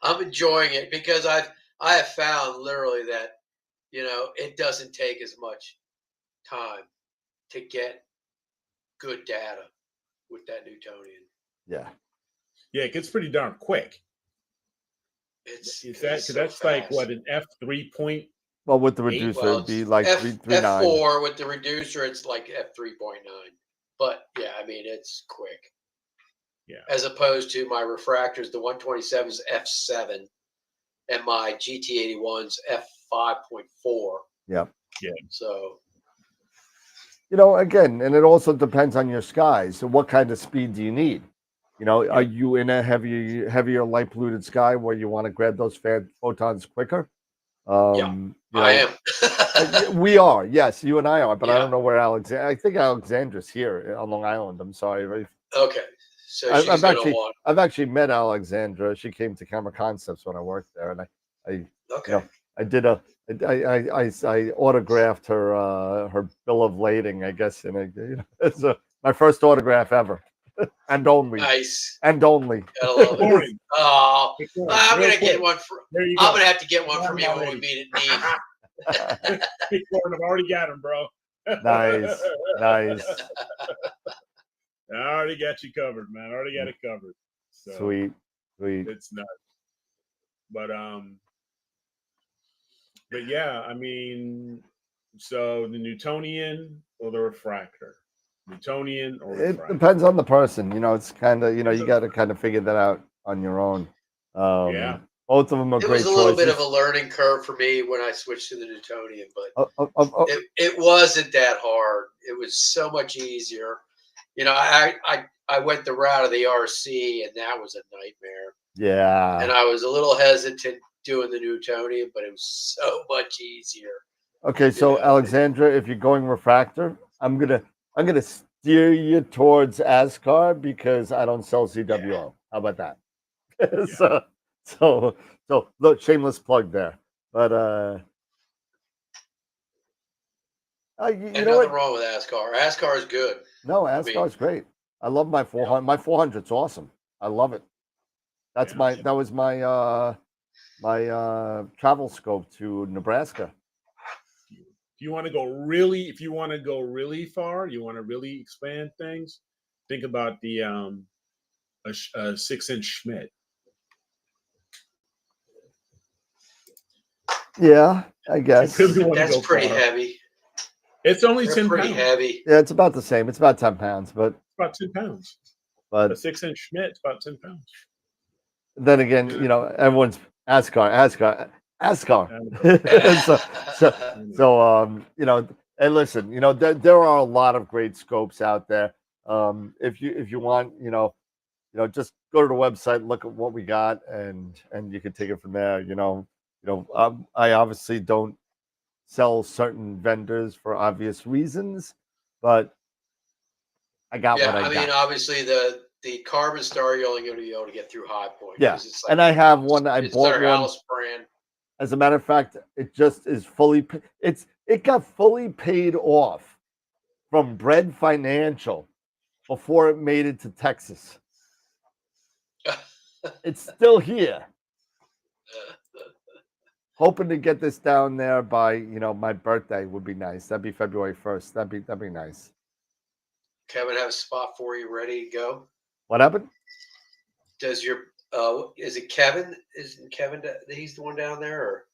I'm enjoying it because I have found literally that it doesn't take as much time to get good data with that Newtonian. Yeah. Yeah, it gets pretty darn quick. It's Because so that's fast. like what, an F3 point? Well, with the reducer, it'd be like F4 with the reducer. It's like F3.9. But yeah, it's quick. Yeah. As opposed to my refractors, the 127's F7, and my GT81's F5.4. Yep. Yeah. So. Again, and it also depends on your skies. So what kind of speed do you need? Are you in a heavier light polluted sky where you want to grab those photons quicker? I am. We are, yes, you and I are, but I Yeah. don't know where I think Alexandra's here on Long Island. I'm sorry. Okay. So she's going to want. I've actually met Alexandra. She came to Camera Concepts when I worked there, and I did I autographed her bill of lading, I guess, and it's my first autograph ever, and only. Nice. And only. I love it. Oh, I'm gonna get one. I'm gonna have to get one from you when we meet at Neat. I've already got him, bro. Nice. I already got you covered, man. I already got it covered. So Sweet. It's nuts. But yeah, so the Newtonian or the refractor? Newtonian or refractor? It depends on the person. It's kind of, you got to kind of figure that out on your own. Yeah. Both of them are It great was a little choices. bit of a learning curve for me when I switched to the Newtonian, but it wasn't that hard. It was so much easier. I went the route of the RC, and that was a nightmare. Yeah. And I was a little hesitant doing the Newtonian, but it was so much easier. Okay, so Yeah. Alexandra, if you're going refractor, I'm gonna steer you towards ASCAR because I don't sell CWO. How about that? so, so, so look, shameless plug there. But you And know nothing what? wrong with ASCAR. ASCAR is good. No, I ASCAR mean, is great. I love my 400. My 400's awesome. I love it. That was my travel scope to Nebraska. If you want to go really, if you want to go really far, you want to really expand things. Think about the a 6-inch Schmidt. Yeah, I guess. If you really want to that's go pretty far. heavy. It's only They're 10 pretty pounds. heavy. Yeah, it's about the same. It's about 10 pounds, but It's about 10 pounds. but A 6-inch Schmidt, about 10 pounds. then again, you know, everyone's ASCAR. You know, and listen, you know, there are a lot of great scopes out there. If you want, just go to the website, look at what we got, and you can take it from there. I obviously don't sell certain vendors for obvious reasons, but I got Yeah, what I I mean, got. obviously the Carbon Star you're only going to be able to get through High Point. Yeah, It's and I have one. I it's bought their one. house brand. As a matter of fact, it just is fully. It got fully paid off from Bread Financial before it made it to Texas. It's still here. Hoping to get this down there by my birthday would be nice. That'd be February 1st. That'd be nice. Kevin have a spot for you ready to go. What happened? Does your is it Kevin? Is Kevin? He's the one down there, or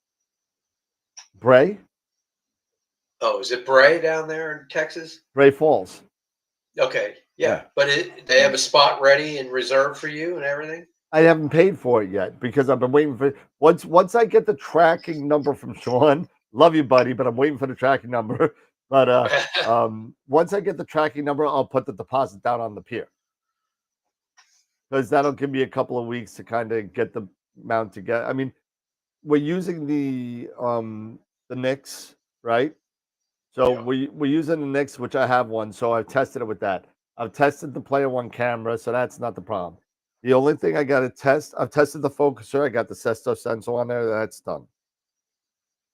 Bray? oh, is it Bray down there in Texas? Bray Falls. Okay, yeah, Yeah. but they have a spot ready and reserved for you and everything. I haven't paid for it yet because I've been waiting for once I get the tracking number from Sean. Love you, buddy, but I'm waiting for the tracking number. But once I get the tracking number, I'll put the deposit down on the pier because that'll give me a couple of weeks to kind of get the mount together. I mean, we're using the Nix, right? So Yeah. we're using the Nix, which I have one, so I've tested it with that. I've tested the Player One camera, so that's not the problem. The only thing I got to test, I've tested the focuser. I got the Sesto sensor on there. That's done.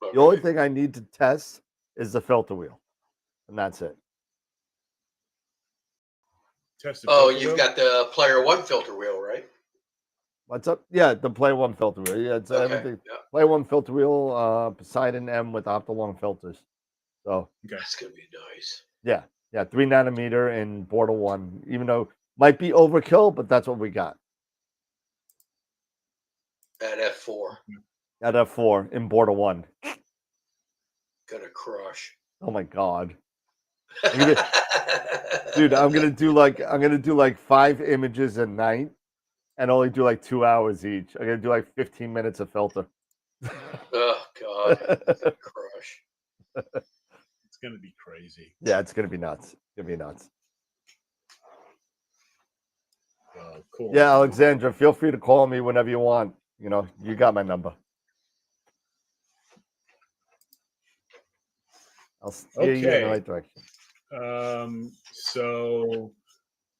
Okay. The only thing I need to test is the filter wheel, and that's it. Oh, you've got the Player One filter wheel, right? What's up? Yeah, the Player One filter wheel. Yeah, it's everything. Yeah. Player One filter wheel, Poseidon M with Optolong filters. So that's gonna be nice. Yeah, 3 nanometer in Border One. Even though might be overkill, but that's what we got. At F4. At F4 in Border One. Gonna crush. Oh my god. Dude, I'm gonna do like 5 images a night and only do like 2 hours each. I'm gonna do like 15 minutes of filter. Oh god. Gonna crush. It's gonna be crazy. Yeah, it's gonna be nuts. It's gonna be nuts. Cool. Yeah, Alexandra, feel free to call me whenever you want. You got my number. I'll steer you in the right direction. So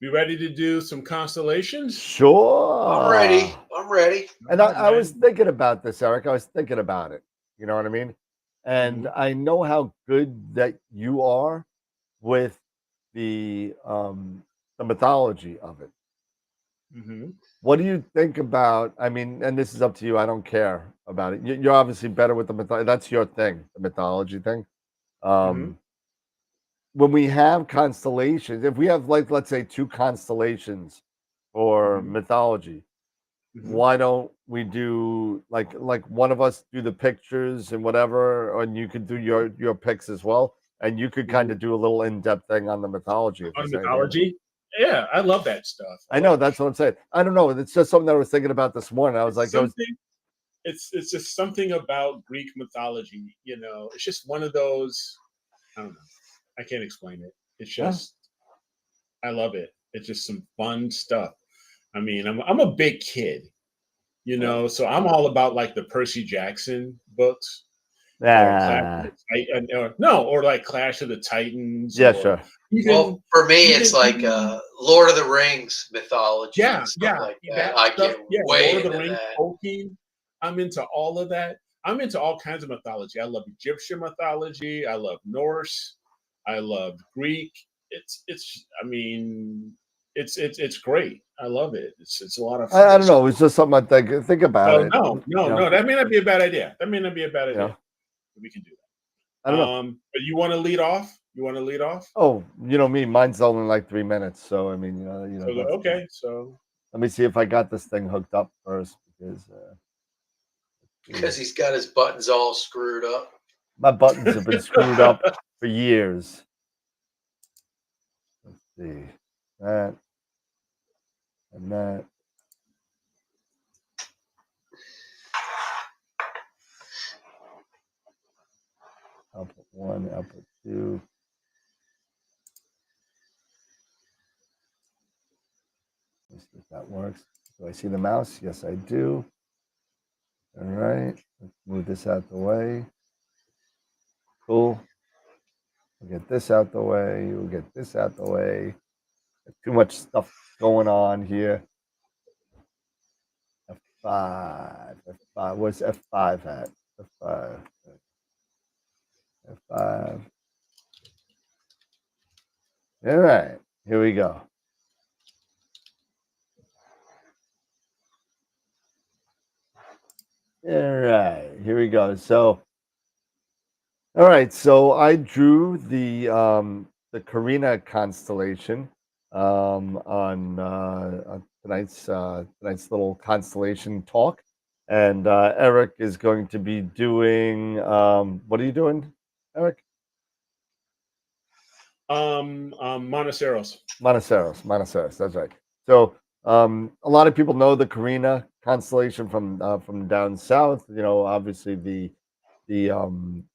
we ready to do some constellations? Sure. I'm ready. And I was thinking about this, Eric. I was thinking about it. You know what I mean? And I know how good that you are with the mythology of it. Mm-hmm. What do you think about? I mean, and this is up to you. I don't care about it. You're obviously better with the mythology. That's your thing, the mythology thing. When we have constellations, if we have let's say 2 constellations for mythology, why don't we do like one of us do the pictures and whatever, and you could do your picks as well, and you could kind of do a little in-depth thing on the mythology. On mythology? Yeah, I love that stuff. I know, that's what I'm saying. I don't know. It's just something that I was thinking about this morning. I was like, it's just something about Greek mythology. It's just one of those. I don't know. I can't explain it. It's just, I love it. It's just some fun stuff. I mean, I'm a big kid, so I'm all about like the Percy Jackson books. Ah, or like Clash of the Titans. yeah, or sure. even, Well, for me, it's like even Lord of the Rings mythology yeah, and stuff yeah, like that. that I stuff. get Yeah, way Lord of the into Rings, that. Tolkien. I'm into all of that. I'm into all kinds of mythology. I love Egyptian mythology. I love Norse. I love Greek. I mean, it's great. I love it. It's a lot of I fun. don't So, know. It's just something I think about so it. no, no, You know, no. That may not be a bad idea. That may not be a bad you idea. know, We can do I that. don't know. But you want to lead off? You want to lead off? Oh, you know me. Mine's only like 3 minutes, so I mean, So that's okay. So Let me see if I got this thing hooked up first because Because he's got his buttons all screwed up. my buttons have been screwed up for years. Let's see that and that. Output 1, output 2. Let's see if that works. Do I see the mouse? Yes, I do. All right. Let's move this out the way. Cool. We'll get this out the way. We'll get this out the way. Too much stuff going on here. F5. F5. Where's F5 at? F5. F5. All right. Here we go. All right. Here we go. So, all right. So I drew the Carina constellation on tonight's little constellation talk, and Eric is going to be doing. What are you doing, Eric? Monaceros. Monaceros. That's right. So a lot of people know the Carina constellation from down south. Obviously the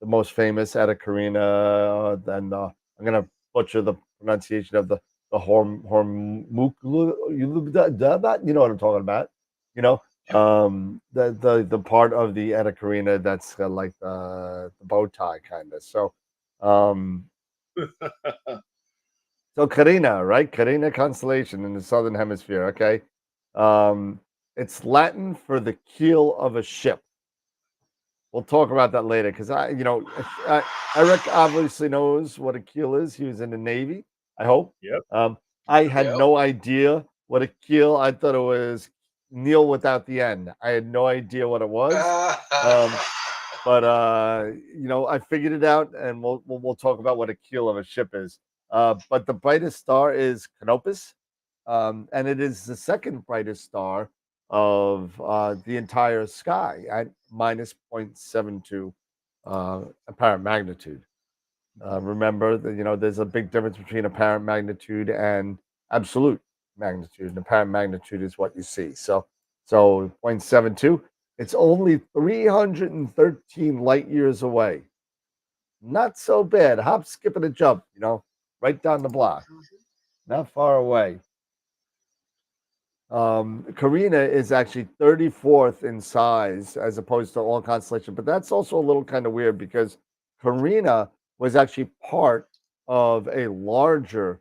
most famous Eta Carina. Then I'm gonna butcher the pronunciation of the Hormuklu. You know what I'm talking about. The part of the Eta Carina that's like the bow tie kind of. So Carina, right? Carina constellation in the southern hemisphere. Okay, um, it's Latin for the keel of a ship. We'll talk about that later because Eric obviously knows what a keel is. He was in the Navy. I hope. Yep. I had Yep. no idea what a keel. I thought it was Neil without the end. I had no idea what it was. But I figured it out, and we'll talk about what a keel of a ship is. But the brightest star is Canopus, and it is the second brightest star of the entire sky at minus 0.72 apparent magnitude. Remember that there's a big difference between apparent magnitude and absolute magnitude. And apparent magnitude is what you see. So 0.72. It's only 313 light years away. Not so bad. Hop, skip, and a jump. Right down the block. Not far away. Carina is actually 34th in size as opposed to all constellation, but that's also a little kind of weird because Carina was actually part of a larger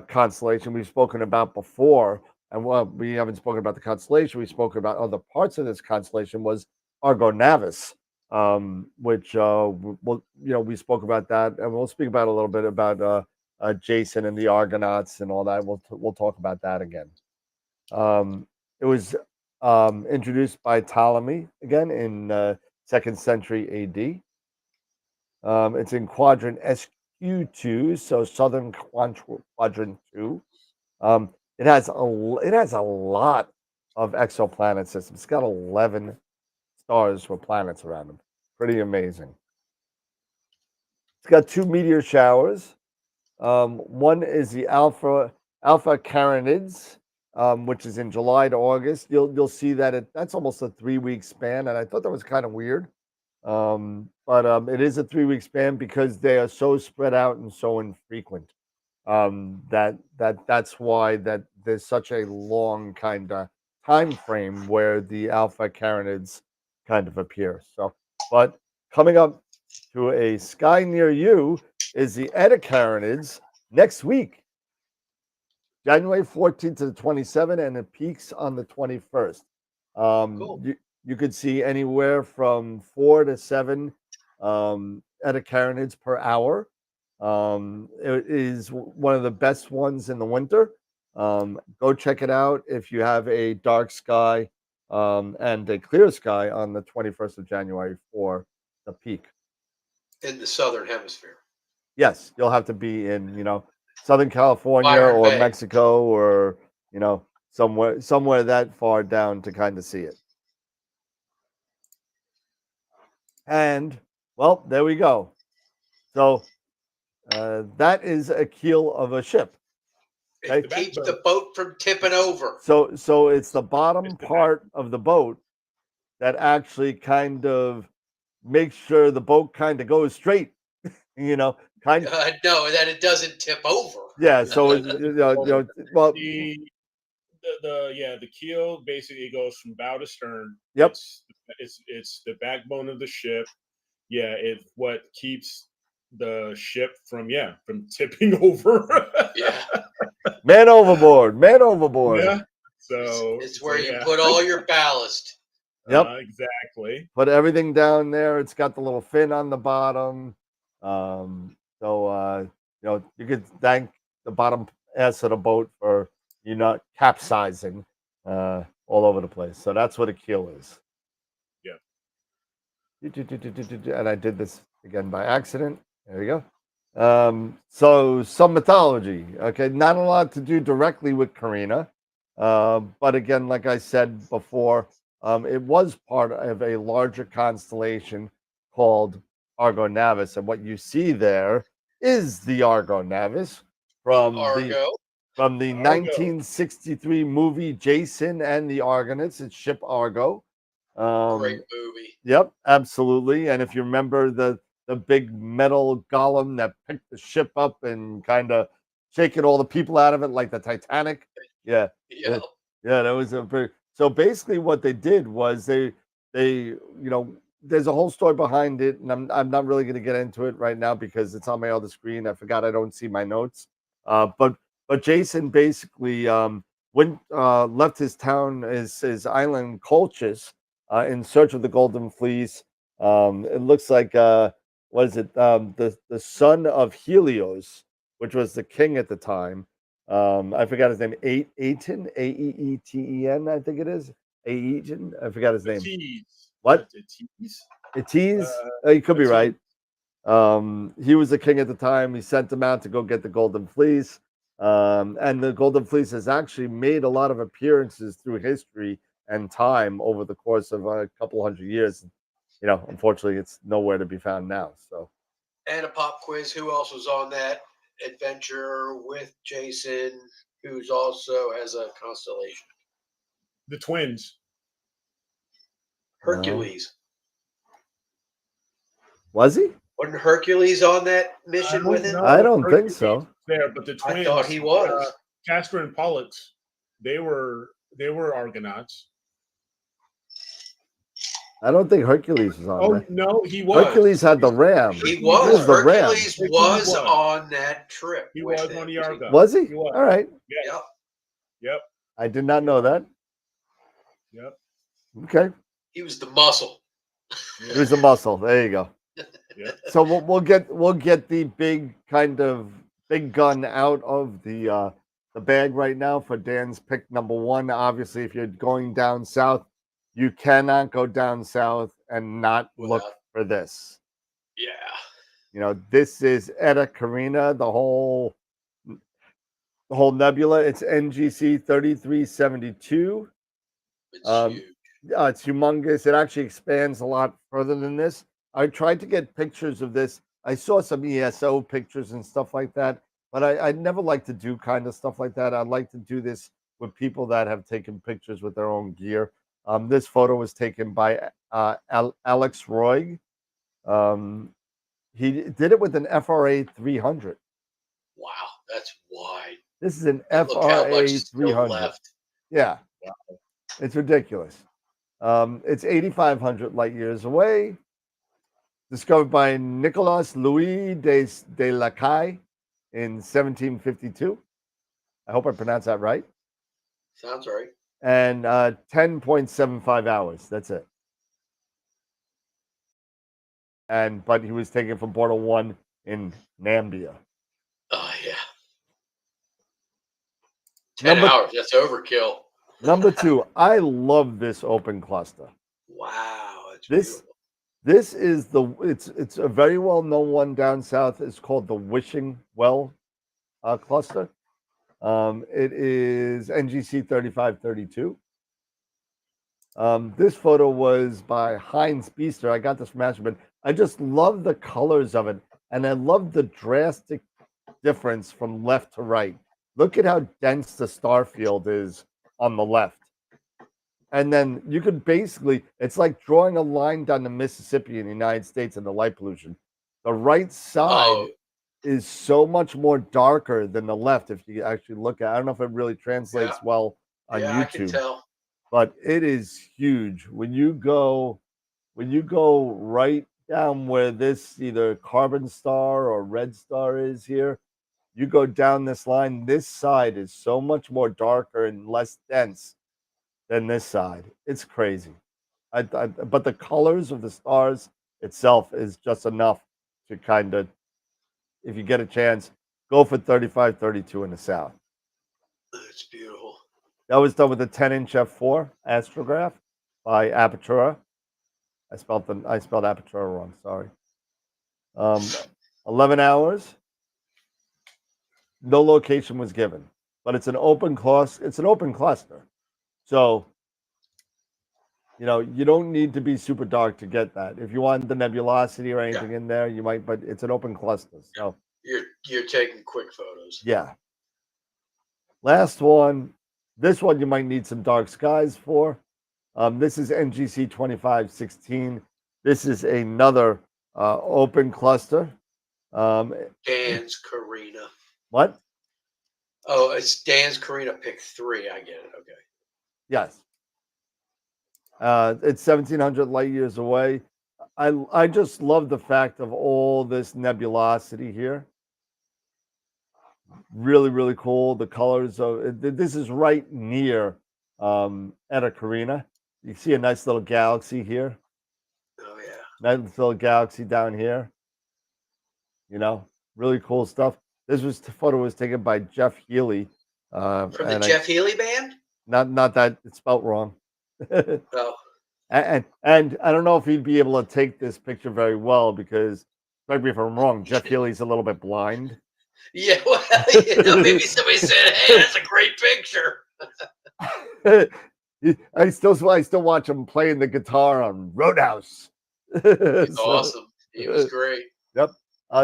constellation we've spoken about before. And we haven't spoken about the constellation. We've spoken about other parts of this constellation was Argo Navis, which we spoke about that, and we'll speak about a little bit about Jason and the Argonauts and all that. We'll talk about that again. It was introduced by Ptolemy again in 2nd century AD. It's in quadrant SQ2, so southern quadrant 2. It has a lot of exoplanet systems. It's got 11 stars with planets around them. Pretty amazing. It's got 2 meteor showers. One is the Alpha Carinids, which is in July to August. You'll see that that's almost a 3-week span, and I thought that was kind of weird. But it is a 3-week span because they are so spread out and so infrequent. That's why that there's such a long kind of time frame where the Alpha Carinids kind of appear. So, but coming up to a sky near you is the Edicarids next week, January 14th to the 27th, and it peaks on the 21st. Cool. You could see anywhere from 4 to 7 Edicarids per hour. It is one of the best ones in the winter. Go check it out if you have a dark sky and a clear sky on the 21st of January for the peak. In the southern hemisphere. Yes, you'll have to be in, Southern California Byron or Bay. Mexico or, somewhere that far down to kind of see it. And, well, there we go. So that is a keel of a ship. It keeps the boat from tipping over. So it's the bottom part of the boat that actually kind of makes sure the boat kind of goes straight, No, that it doesn't tip over. Yeah, so well, the keel basically goes from bow to stern. Yep. It's the backbone of the ship. Yeah, it's what keeps the ship from tipping over. Yeah. Man overboard. Yeah. So it's where you put all your ballast. Yep. Exactly. Put everything down there. It's got the little fin on the bottom. You could thank the bottom ass of the boat for you not capsizing all over the place. So that's what a keel is. Yeah. And I did this again by accident. There we go. So some mythology. Okay, not a lot to do directly with Carina. But again, like I said before, it was part of a larger constellation called Argo Navis. And what you see there is the Argo Navis from the 1963 movie Jason and the Argonauts. It's Ship Argo. Great movie. Yep, absolutely. And if you remember the big metal golem that picked the ship up and kind of shaking all the people out of it like the Titanic. Yeah. That was a very. So basically what they did was they there's a whole story behind it, and I'm not really going to get into it right now because it's on my other screen. I forgot I don't see my notes. But Jason basically left his town, his island Colchis, in search of the Golden Fleece. It looks like what is it? The son of Helios, which was the king at the time. I forgot his name. Aeton, Aeeten, I think it is. Aeton. I forgot his name. What? Aetes? You could be right. He was the king at the time. He sent him out to go get the Golden Fleece. And the Golden Fleece has actually made a lot of appearances through history and time over the course of a couple hundred years. Unfortunately, it's nowhere to be found now. So, and a pop quiz. Who else was on that adventure with Jason? Who's also has a constellation? The twins. Hercules. Was he? Wasn't Hercules on that mission with him? I don't think so. There, but the twins. I thought he was. Castor and Pollux. They were Argonauts. I don't think Hercules was on that. No, he was. Hercules had the ram. He was. Hercules was on that trip. He was on the Argo. Was he? He was. All right. Yep. I did not know that. Yep. Okay. He was the muscle. He was the muscle. There you go. Yep. So we'll get the big gun out of the bag right now for Dan's pick number one. Obviously, if you're going down south, you cannot go down south and not look for this. Yeah. This is Eta Carina, the whole nebula. It's NGC 3372. It's huge. It's humongous. It actually expands a lot further than this. I tried to get pictures of this. I saw some ESO pictures and stuff like that, but I never like to do kind of stuff like that. I'd like to do this with people that have taken pictures with their own gear. This photo was taken by Alex Roy. He did it with an FRA 300. Wow, that's wide. This is an Look how FRA much is still 300. left. Yeah, Wow. It's ridiculous. It's 8,500 light years away. discovered by Nicolas Louis de Lacaille in 1752. I hope I pronounced that right. Sounds right. And 10.75 hours. That's it. But he was taken from Portal 1 in Nambia. Oh, yeah. 10 hours. That's overkill. Number 2, I love this open cluster. Wow. It's beautiful. This is it's a very well-known one down south. It's called the Wishing Well cluster. It is NGC 3532. This photo was by Heinz Beester. I got this from Ashburn. I just love the colors of it, and I love the drastic difference from left to right. Look at how dense the star field is on the left. And then you could basically, it's like drawing a line down the Mississippi in the United States and the light pollution. The right side is so much more darker than the left if you actually look at it. I don't know if it really translates well on YouTube. I can tell. But it is huge. When you go right down where this either carbon star or red star is here, you go down this line, this side is so much more darker and less dense than this side. It's crazy. But the colors of the stars itself is just enough to kind of, if you get a chance, go for 3532 in the south. It's beautiful. That was done with a 10-inch f4 astrograph by Apertura. I spelled Apertura wrong. Sorry. 11 hours. No location was given, but it's an open cluster. It's an open cluster, so you don't need to be super dark to get that. If you want the nebulosity or anything in there, you might, but it's an open cluster. So you're taking quick photos. Yeah. Last one. This one you might need some dark skies for. This is NGC 2516. This is another open cluster. Dan's Carina. What? Oh, it's Dan's Carina pick 3. I get it. Okay. Yes. It's 1,700 light years away. I just love the fact of all this nebulosity here. Really, really cool. The colors of this is right near Eta Carina. You see a nice little galaxy here. Oh yeah. Nice little galaxy down here. Really cool stuff. This photo was taken by Jeff Healy. From the Jeff Healy band? Not that it's spelt wrong. Oh. And I don't know if he'd be able to take this picture very well because, correct me if I'm wrong, Jeff Healy's a little bit blind. Yeah, well, maybe somebody said, "Hey, that's a great picture." I still watch him playing the guitar on Roadhouse. He's awesome. He was great. Yep.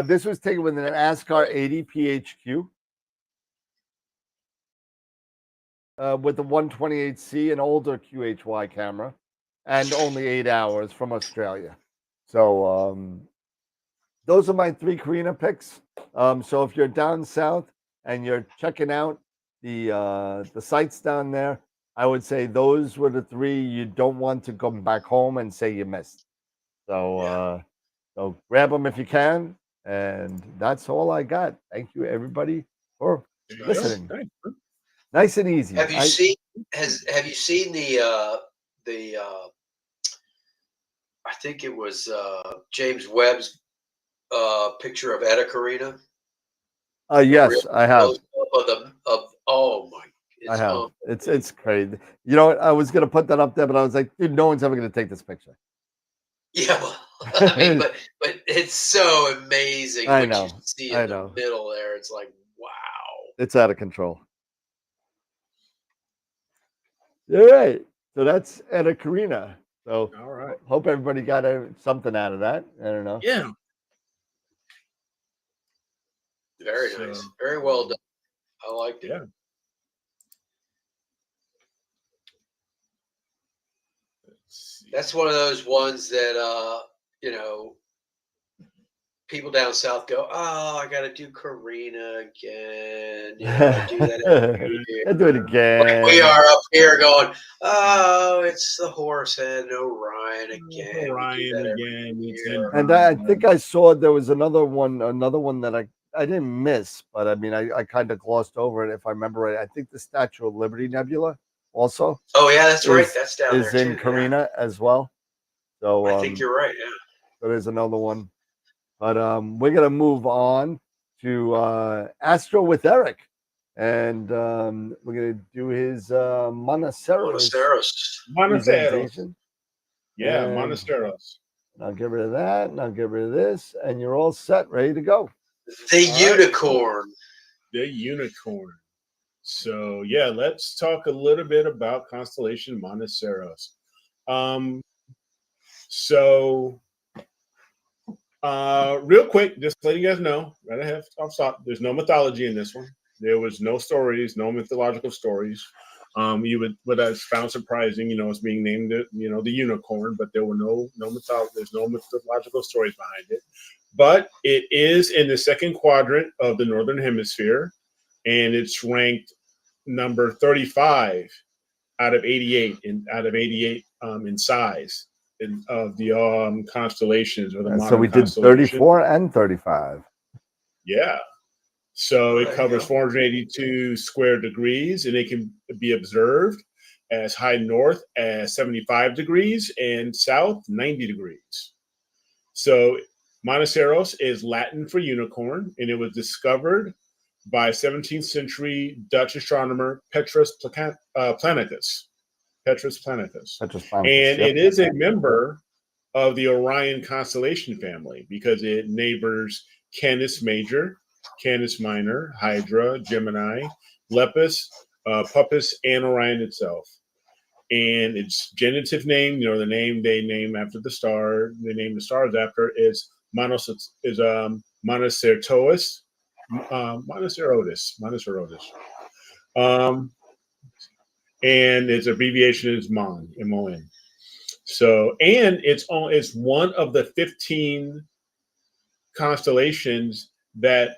This was taken with an ASCAR 80 PHQ. With the 128C, an older QHY camera, and only 8 hours from Australia. So those are my 3 Carina picks. So if you're down south and you're checking out the sites down there, I would say those were the 3 you don't want to come back home and say you missed. So so grab them if you can, and that's all I got. Thank you everybody for listening. Nice and easy. Have you seen the I think it was James Webb's picture of Eta Carina? Yes, I have. Oh my! I have. It's crazy. You know what? I was gonna put that up there, but I was like, dude, no one's ever gonna take this picture. Yeah, well, I mean, but it's so amazing. I know. You see in the middle there, it's like, wow. It's out of control. All right. So that's Eta Carina. So all right. Hope everybody got something out of that. I don't know. Yeah. Very nice. Very well done. I liked it. Yeah. That's one of those ones that people down south go, "Oh, I got to do Karina again." You know, I do that every year. I do it again. Like we are up here going, "Oh, it's the Horsehead and Orion again." Orion We do that again. every It's year. And I think I saw there was another one that I didn't miss, but I mean I kind of glossed over it if I remember right. I think the Statue of Liberty Nebula also Oh yeah, that's right. is That's down is there in too. Yeah. Carina as well. So I think you're right. Yeah. so there's another one. But we're gonna move on to Astro with Eric, and we're gonna do his Monoceros Monoceros. presentation. Yeah, And Monoceros. I'll get rid of that, and I'll get rid of this, and you're all set, ready to go. The unicorn. The unicorn. So yeah, let's talk a little bit about Constellation Monoceros. So real quick, just letting you guys know, right ahead off stop, there's no mythology in this one. There was no stories, no mythological stories. You would have found surprising, it's being named, the unicorn, but there were no mythology. There's no mythological stories behind it. But it is in the second quadrant of the Northern Hemisphere, and it's ranked number 35 out of 88 in size of the constellations or the modern So we did 34 and 35. Yeah. So it covers 482 square degrees, and it can be observed as high north as 75 degrees and south 90 degrees. So Monoceros is Latin for unicorn, and it was discovered by 17th century Dutch astronomer Petrus Planetus. And it is a member of the Orion constellation family because it neighbors Canis Major, Canis Minor, Hydra, Gemini, Lepus, Puppis, and Orion itself. And its genitive name, the name they name after the star, they name the stars after is Monocerotis. And its abbreviation is MON, M-O-N. So, and it's one of the 15 constellations that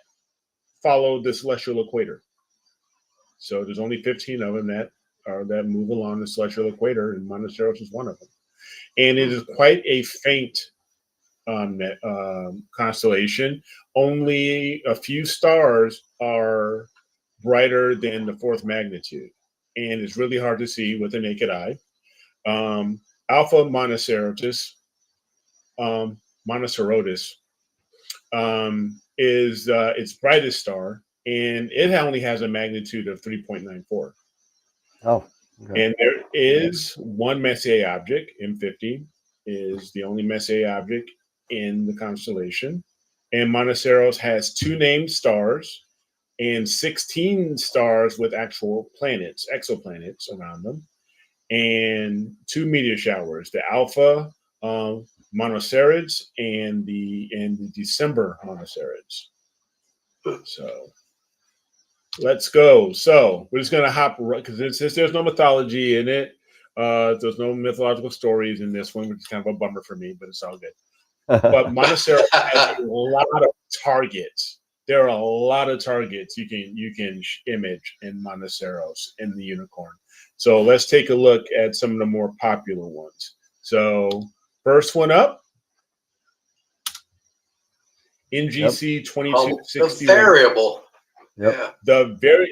follow the celestial equator. So there's only 15 of them that move along the celestial equator, and Monoceros is one of them. And it is quite a faint constellation. Only a few stars are brighter than the fourth magnitude, and it's really hard to see with the naked eye. Alpha Monocerotis is its brightest star, and it only has a magnitude of 3.94. Oh, okay. And there is one Messier object, M50, is the only Messier object in the constellation. And Monoceros has 2 named stars and 16 stars with actual planets, exoplanets around them, and 2 meteor showers, the Alpha Monocerids and the December Monocerids. So let's go. So we're just gonna hop because since there's no mythology in it, there's no mythological stories in this one, which is kind of a bummer for me, but it's all good. But Monoceros has a lot of targets. There are a lot of targets you can image in Monoceros in the unicorn. So let's take a look at some of the more popular ones. So first one up, NGC 2261. The variable. Yep. Yeah.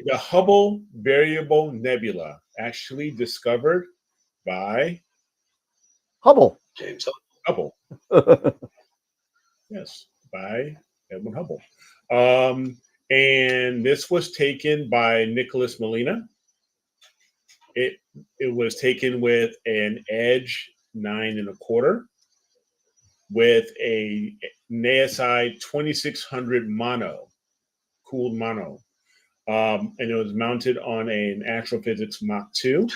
The Hubble Variable Nebula, actually discovered by Hubble. James Hubble. Yes, by Edwin Hubble. And this was taken by Nicholas Molina. It was taken with an Edge 9.25 with a NASI 2600 mono, cooled mono. And it was mounted on an Astrophysics Mach 2.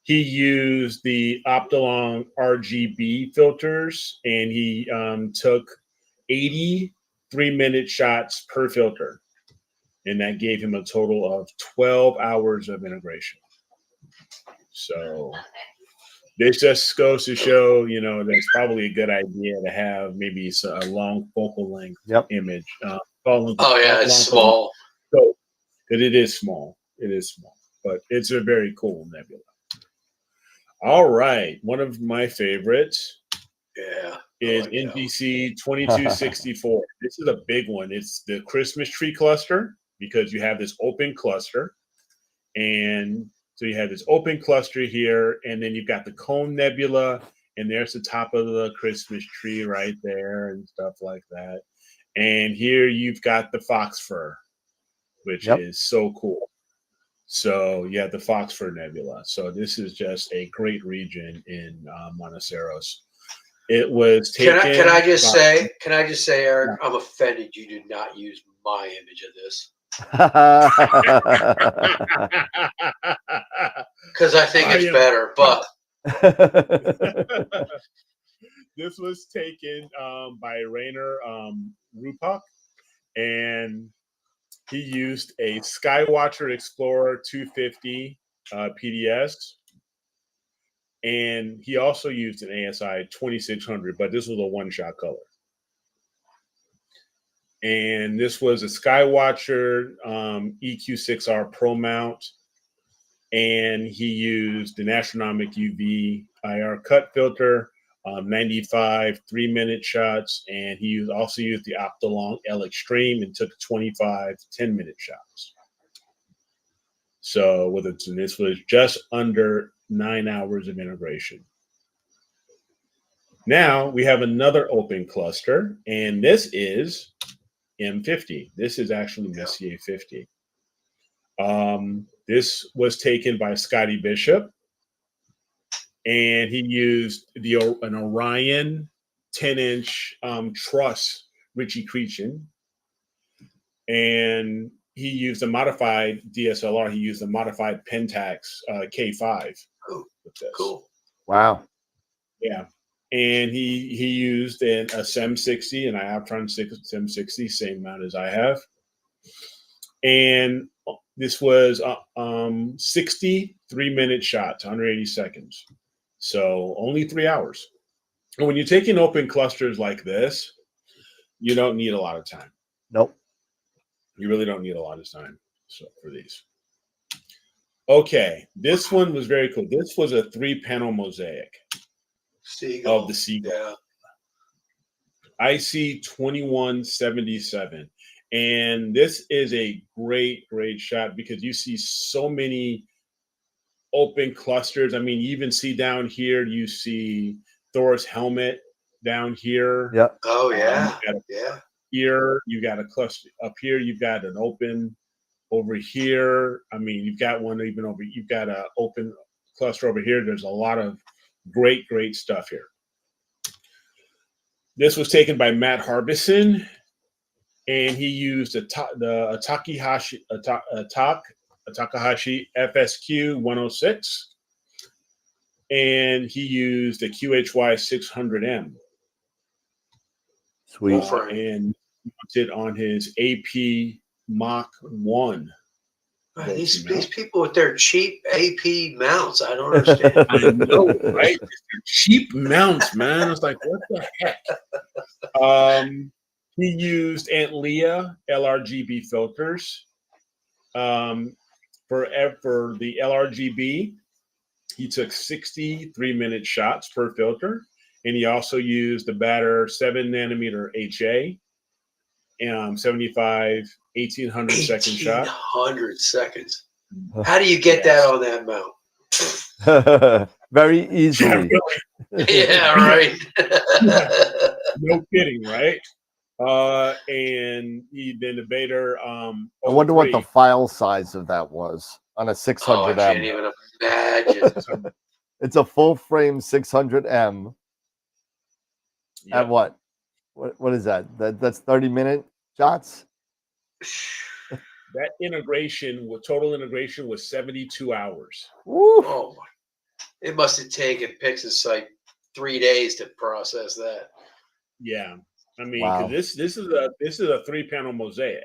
He used the Optilong RGB filters, and he took 80 3-minute shots per filter. And that gave him a total of 12 hours of integration. So This just goes to show, that's probably a good idea to have maybe a long focal length image. Oh yeah, it's small. So, but it is small. It is small, but it's a very cool nebula. All right, one of my favorites. Is NGC 2264. This is a big one. It's the Christmas tree cluster because you have this open cluster. And so you have this open cluster here, and then you've got the Cone Nebula, and there's the top of the Christmas tree right there and stuff like that. And here you've got the Fox Fir, which is so cool. So you have the Fox Fir Nebula. So this is just a great region in Monoceros. It was taken. Can I just say, Eric, I'm offended you did not use my image of this. Because I think it's better, but this was taken by Rainer Rupak, and he used a Skywatcher Explorer 250 PDS, and he also used an ASI 2600, but this was a one-shot color. And this was a Skywatcher EQ6R Pro mount, and he used an Astronomic UV IR cut filter, 95 3-minute shots, and he also used the Optolong L Extreme and took 25 10-minute shots. So this was just under 9 hours of integration. Now we have another open cluster, and this is M50. This is actually Messier 50. This was taken by Scotty Bishop, and he used an Orion 10-inch truss Richie Creechin, and he used a modified DSLR. He used a modified Pentax K5. Cool. Wow. Yeah. And he used a SEM60, an Ioptron SEM60, same mount as I have. And this was 60 3-minute shots, 180 seconds. So only 3 hours. And when you're taking open clusters like this, you don't need a lot of time. Nope. You really don't need a lot of time for these. Okay, this one was very cool. This was a 3-panel mosaic of the Seagull. Yeah. IC 2177. And this is a great shot because you see so many open clusters. I mean, you even see down here, you see Thor's helmet down here. Yeah. Oh, yeah. Here, you got a cluster. Up here, you've got an open. Over here, I mean, you've got one even over. You've got an open cluster over here. There's a lot of great stuff here. This was taken by Matt Harbison, and he used a Takahashi FSQ 106, and he used a QHY 600M. Sweet. And mounted on his AP Mach 1. These people with their cheap AP mounts, I don't understand. I know, right? They're cheap mounts, man. It's like, what the heck? He used Aunt Leah LRGB filters. For the LRGB, he took 60 3-minute shots per filter, and he also used the Batter 7-nanometer HA, 75 1800 second shot. 1800 seconds. How do you get that on that mount? Very easily. Yeah, right. No kidding, right? And he then the Bader. I wonder what the file size of that was on a 600M. Oh, I can't even imagine. It's a full frame 600M. Yep. At what is that? That's 30-minute shots. That total integration was 72 hours. Woo. Oh my! It must have taken Pix's like 3 days to process that. Yeah, I mean, wow. this is a 3-panel mosaic.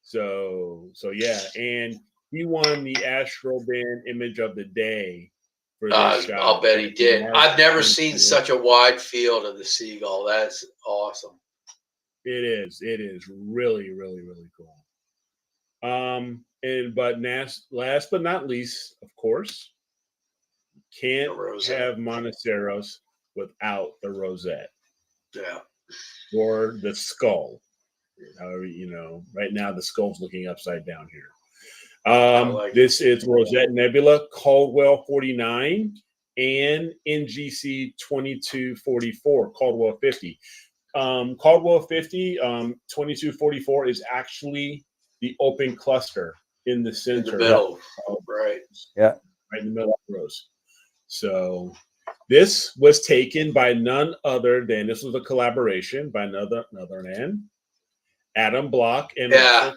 So yeah, and he won the AstroBand Image of the Day for this shot. I'll bet he did. I've never seen such a wide field of the seagull. That's awesome. It is really, really, really cool. But last but not least, of course, can't have Monaceros without the rosette. Yeah. Or the skull. However, right now the skull's looking upside down here. This is Rosette Nebula, Caldwell 49, and NGC 2244, Caldwell 50. Caldwell 50, 2244 is actually the open cluster in the center. In the middle. Right. Yeah. Right in the middle of the rows. So this was taken by none other than, this was a collaboration by another than Adam Block and yeah.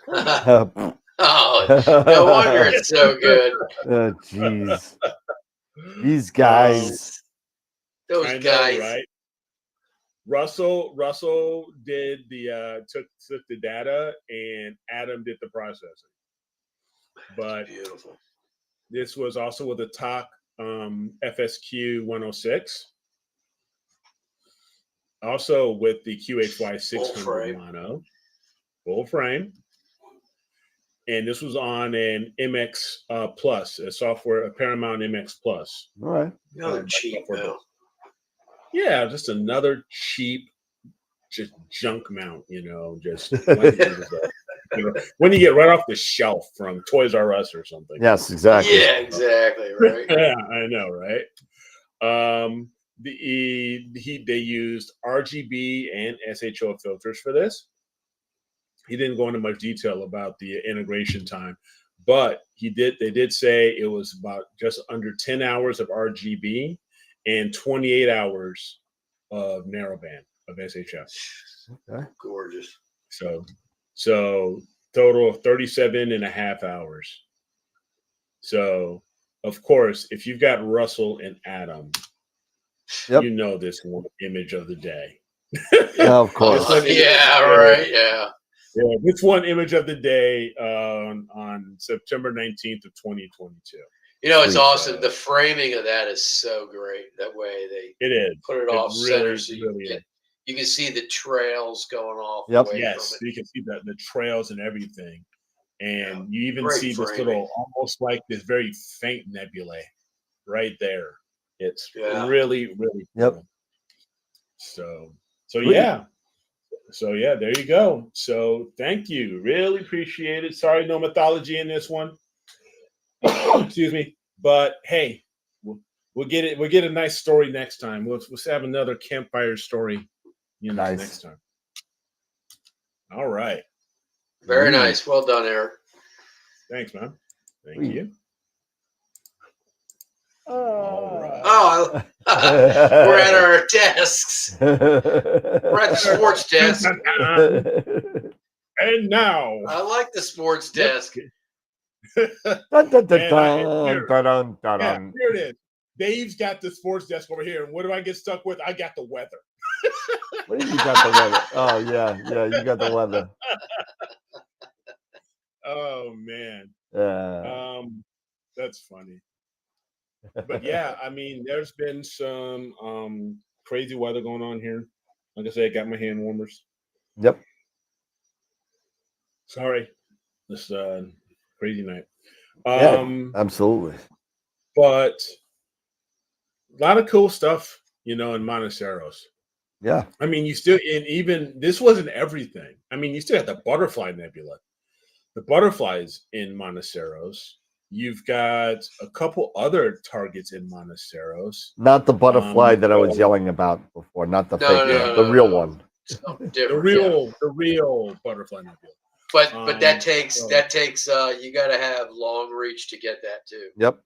Oh, no wonder it's so good. Oh, jeez. These guys. Those guys. Know, right? Russell did the took the data, and Adam did the processing. But beautiful. This was also with a TOC FSQ 106. Also with the QHY 600 mono, full frame. And this was on an MX Plus, a Paramount MX Plus. All right. Another cheap mount. Yeah, just another cheap, just junk mount, just when you get right off the shelf from Toys R Us or something. Yes, exactly. Yeah, exactly. Right. Yeah, I know, right? They used RGB and SHO filters for this. He didn't go into much detail about the integration time, but they did say it was about just under 10 hours of RGB and 28 hours of narrowband of SHO. Okay. Gorgeous. So total of 37 and a half hours. So, of course, if you've got Russell and Adam, yep. you know this one image of the day. Yeah, of course. Yeah, right. Yeah. Yeah, this one image of the day on September 19th of 2022. It's awesome. The framing of that is so great. That way it is put it off center, so you can see the trails going off. Yep. Yes, you can see the trails and everything, and you even see this little, almost like this very faint nebulae right there. It's really, really cool. Yep. So yeah. So yeah, there you go. So thank you. Really appreciate it. Sorry, no mythology in this one. Excuse me. But hey, we'll get it. We'll get a nice story next time. We'll have another campfire story, next time. All right. Very nice. Well done, Eric. Thanks, man. Thank you. All right. Oh, we're at our desks. We're at the sports desk. And now, I like the sports desk. Here it is. Dave's got the sports desk over here. And what do I get stuck with? I got the weather. What do you got the weather? Oh, yeah, you got the weather. Oh, man. That's funny. But yeah, I mean, there's been some crazy weather going on here. Like I said, I got my hand warmers. Yep. Sorry, this crazy night. Absolutely. But a lot of cool stuff, in Monaceros. Yeah. I mean, even this wasn't everything. I mean, you still had the Butterfly Nebula. The butterflies in Monaceros. You've got a couple other targets in Monaceros. Not the butterfly that I was yelling about before. Not the fake one. The real one. The real butterfly nebula. But that takes you got to have long reach to get that too. Yep.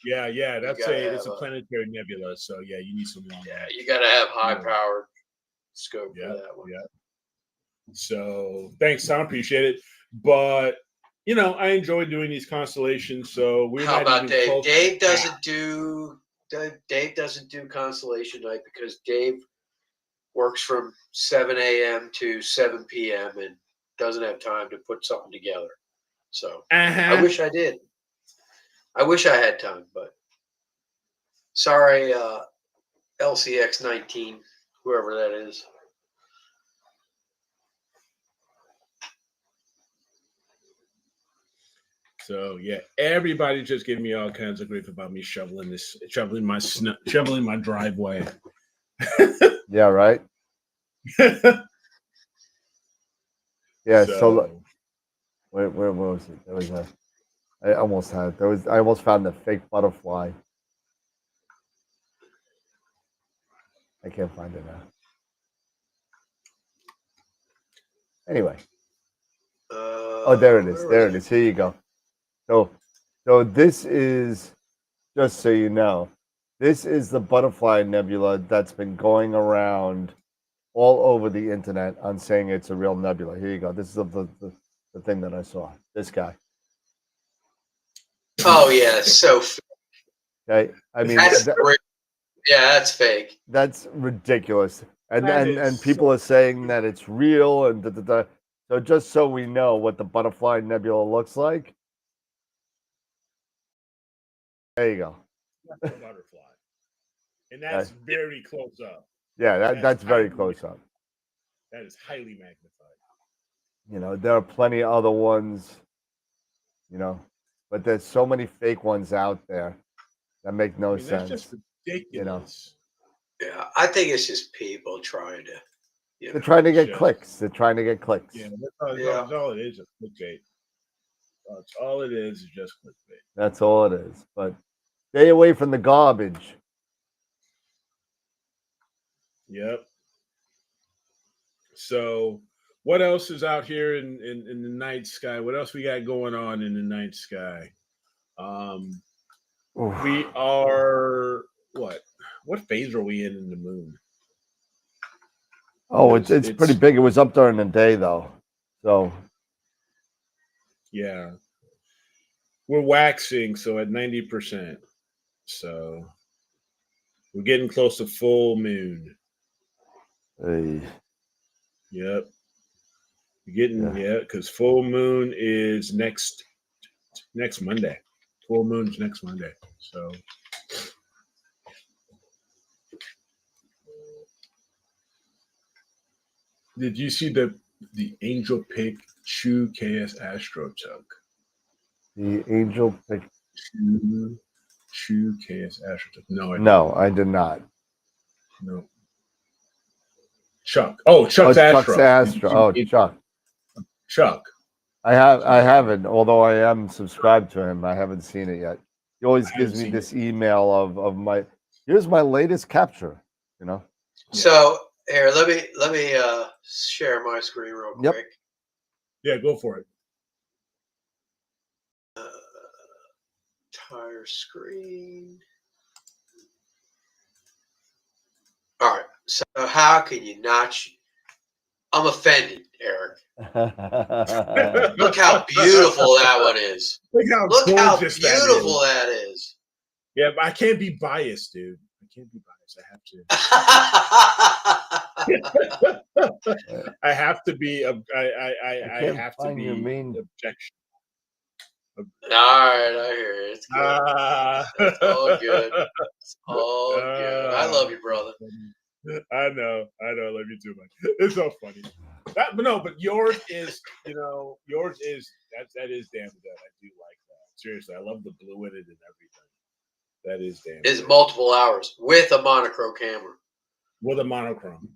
Yeah. It's a planetary nebula. So yeah, you need some long. Yeah, you got to have high powered scope for that one. Yeah. So thanks, Tom. Appreciate it. But I enjoy doing these constellations. So how about Dave? Dave doesn't do constellation night because Dave works from 7 a.m. to 7 p.m. and doesn't have time to put something together. So I wish I did. I wish I had time, but Sorry, LCX19, whoever that is. So yeah, everybody just giving me all kinds of grief about me shoveling my driveway. Yeah, right. Yeah. So where was it? There was I almost found the fake butterfly. I can't find it now. Anyway. Oh, there it is. There it is. Here you go. So this is, just so you know, this is the butterfly nebula that's been going around all over the internet on saying it's a real nebula. Here you go. This is the thing that I saw. This guy. Oh yeah, so Okay. I mean, that's fake. That's ridiculous. And people are saying that it's real and So just so we know what the butterfly nebula looks like. There you go. That's a butterfly. And that's very close up. Yeah, that's very close up. That is highly magnified. You know, there are plenty of other ones, you know, but there's so many fake ones out there that make no sense. That's just ridiculous. You know? Yeah, I think it's just people trying to. They're trying to get clicks. They're trying to get clicks. Yeah, that's all it is. Clickbait. That's all it is just clickbait. That's all it is. But stay away from the garbage. Yep. So, what else is out here in the night sky? What else we got going on in the night sky? We are what? What phase are we in the moon? Oh, it's pretty big. It was up during the day though, so yeah, we're waxing, so at 90%. So we're getting close to full moon. Hey. Yep. Because full moon is next Monday. Full moon's next Monday. So did you see the Angel Pick Chew KS Astro Tug? The Angel Pick Chew KS Astro Tug. No, I did not. No. Chuck. Oh, Chuck's Astro. Chuck's Astro. Oh, Chuck. Chuck. I haven't, although I am subscribed to him. I haven't seen it yet. He always gives me this email of here's my latest capture, you know. So here, let me share my screen real quick. Yeah, go for it. Entire screen. All right. So how can you not? I'm offended, Eric. Look how beautiful that one is. Look how beautiful that is. Yeah, but I can't be biased, dude. I can't be biased. I have to be. I have to be your main objection. All right, I hear it. It's good. It's all good. It's all good. I love you, brother. I know. I love you too much. It's so funny. But yours is, that is damn good. I do like that. Seriously, I love the blue in it and everything. That is damn good. It's multiple hours with a monochrome camera. With a monochrome.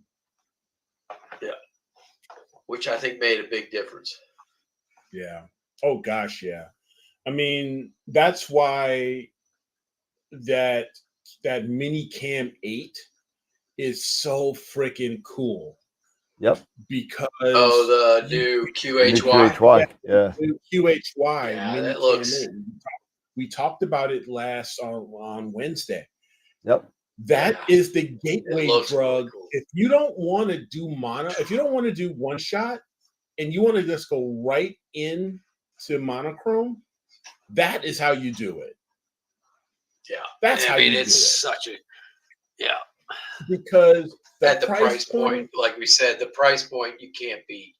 Yeah. Which I think made a big difference. Yeah. Oh gosh, yeah. I mean, that's why that mini cam 8 is so freaking cool. Yep. Because the new QHY. Yeah. QHY. Yeah, that looks. We talked about it last on Wednesday. Yep. That is the gateway drug. Really cool. If you don't want to do if you don't want to do one shot, and you want to just go right in to monochrome, that is how you do it. Yeah, that's how you do it. It's such a because at the price point, like we said, the price point you can't beat.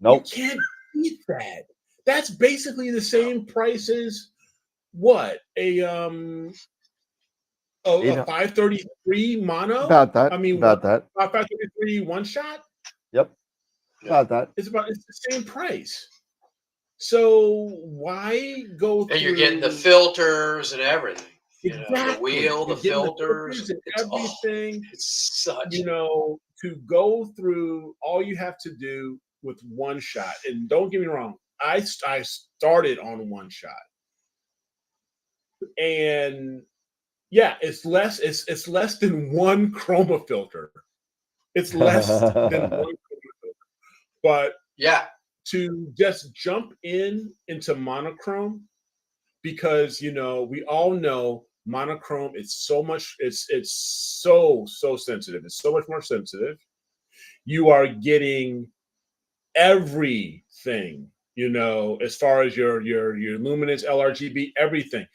Nope, you can't beat that. That's basically the same price as what a a 533 mono. About that. I mean, about that. 533 one shot. Yep. About that. It's the same price. So why go through? And you're getting the filters and everything. Exactly. You know, the wheel, the filters, and everything. It's such. You know, to go through all you have to do with one shot. And don't get me wrong, I started on one shot, and yeah, it's less. It's less than one chroma filter. It's less than one chroma filter. But yeah, to just jump into monochrome, because you know we all know monochrome is so much. It's so sensitive. It's so much more sensitive. You are getting everything, you know, as far as your luminance, LRGB, everything.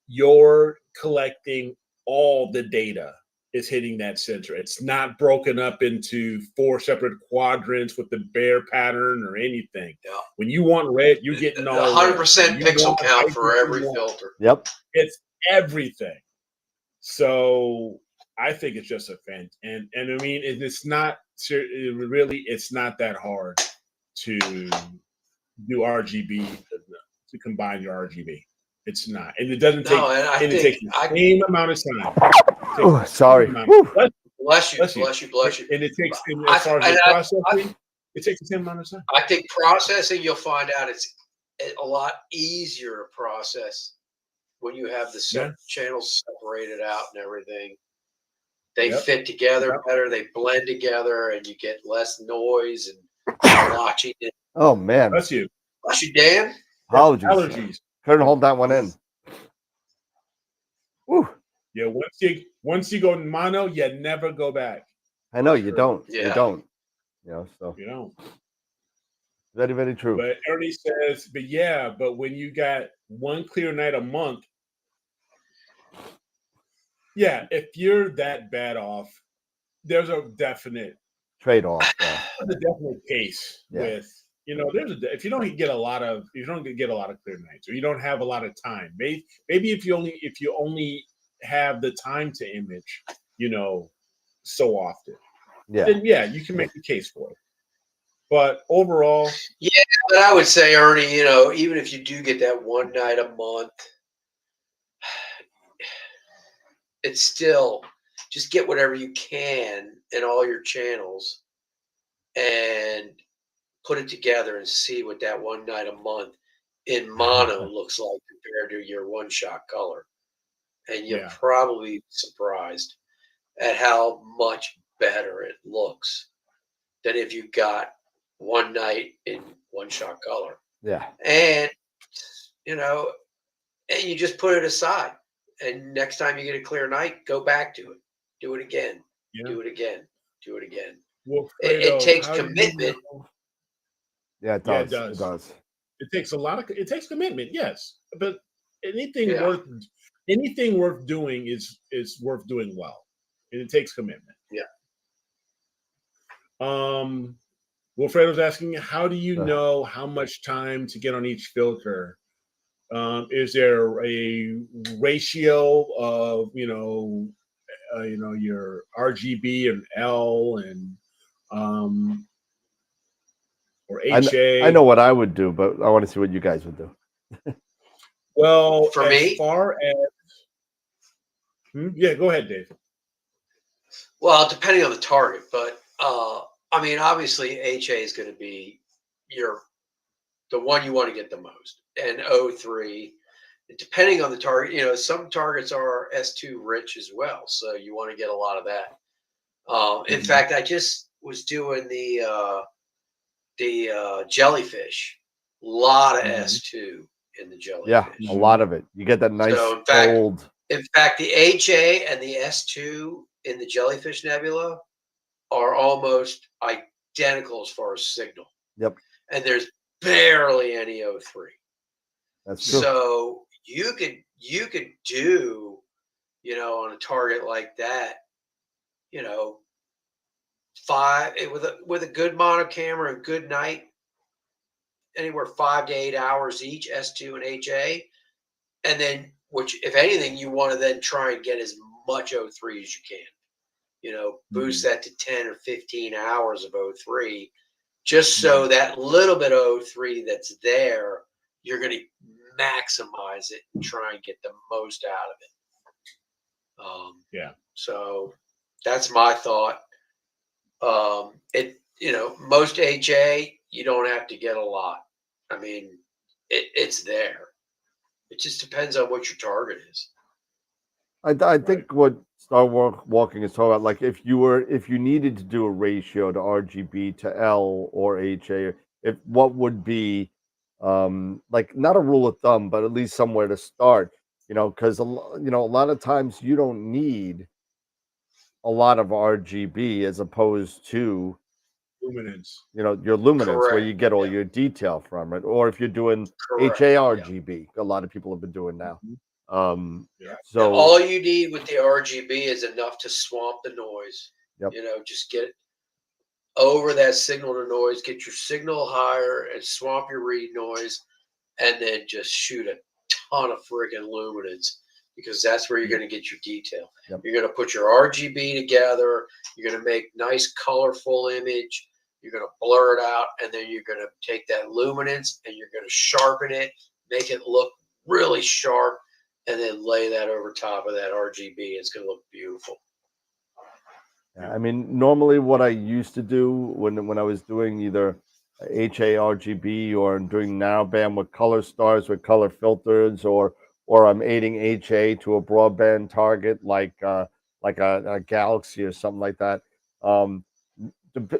You're collecting all the data is hitting that center. It's not broken up into 4 separate quadrants with the bare pattern or anything. Yeah. When you want red, you're getting all 100% pixel count for every filter. Yep. It's everything. So I think it's just a fan, and I mean, it's not really. It's not that hard to do RGB, to combine your RGB. It's not, and it doesn't take. It takes the same amount of time. Oh, sorry. Bless you. And it takes, as far as the processing, it takes the same amount of time. I think processing, you'll find out it's a lot easier to process when you have the channels separated out and everything. They fit together better. They blend together, and you get less noise and blotching. Oh man, Bless you, Dan. Allergies. Couldn't hold that one in. Woo. Yeah, once you go mono, you never go back. I know you don't. Yeah. You don't. You know, so you don't. Very, very true. But Ernie says, but when you got one clear night a month, if you're that bad off, there's a definite trade-off. There's a definite case with, you know, if you don't get a lot of clear nights, or you don't have a lot of time, maybe if you only have the time to image, you know, so often, then you can make the case for it. But overall, but I would say, Ernie, you know, even if you do get that one night a month, it's still just get whatever you can in all your channels and put it together and see what that one night a month in mono looks like compared to your one shot color. And you're probably surprised at how much better it looks than if you got one night in one shot color. Yeah. And, you know, and you just put it aside. And next time you get a clear night, go back to it. Do it again. Do it again. Do it again. Well, it takes commitment. Yeah, it does. Yeah, it does. It takes it takes commitment, yes. But anything worth doing is worth doing well. And it takes commitment. Yeah. Wilfredo's asking, how do you know how much time to get on each filter? Is there a ratio of your RGB and L and or HA? I know what I would do, but I want to see what you guys would do. Well, for me, as far as go ahead, Dave. Well, depending on the target, but I mean, obviously, HA is going to be the one you want to get the most, and O3. Depending on the target, you know, some targets are S2 rich as well, so you want to get a lot of that. In fact, I just was doing the jellyfish. A lot of S2 in the jellyfish. Yeah, a lot of it. You get that nice gold. In fact, the HA and the S2 in the jellyfish nebula are almost identical as far as signal. Yep. And there's barely any O3. That's true. So you could do, you know, on a target like that, you know, with a good mono camera and good night, anywhere 5 to 8 hours each, S2 and HA, and then which, if anything, you want to then try and get as much O3 as you can. You know, boost that to 10 or 15 hours of O3, just so that little bit of O3 that's there, you're going to maximize it and try and get the most out of it. So that's my thought. Most HA, you don't have to get a lot. I mean, it's there. It just depends on what your target is. I think what Star Walking is talking about, like if you needed to do a ratio to RGB to L or HA, what would be like not a rule of thumb, but at least somewhere to start, because a lot of times you don't need a lot of RGB as opposed to luminance. Your luminance, where Correct. you get all your detail from it, or if you're doing Correct. HARGB, a lot of people have been doing now. So now, all you need with the RGB is enough to swamp the noise. Yep. Just get over that signal to noise, get your signal higher, and swamp your read noise, and then just shoot a ton of friggin' luminance, because that's where you're going to get your detail. Yep. You're going to put your RGB together. You're going to make nice, colorful image. You're going to blur it out, and then you're going to take that luminance and you're going to sharpen it, make it look really sharp, and then lay that over top of that RGB. It's going to look beautiful. Yeah, I mean, normally what I used to do when I was doing either HARGB or doing narrowband with color stars with color filters, or I'm aiding HA to a broadband target like a Galaxy or something like that.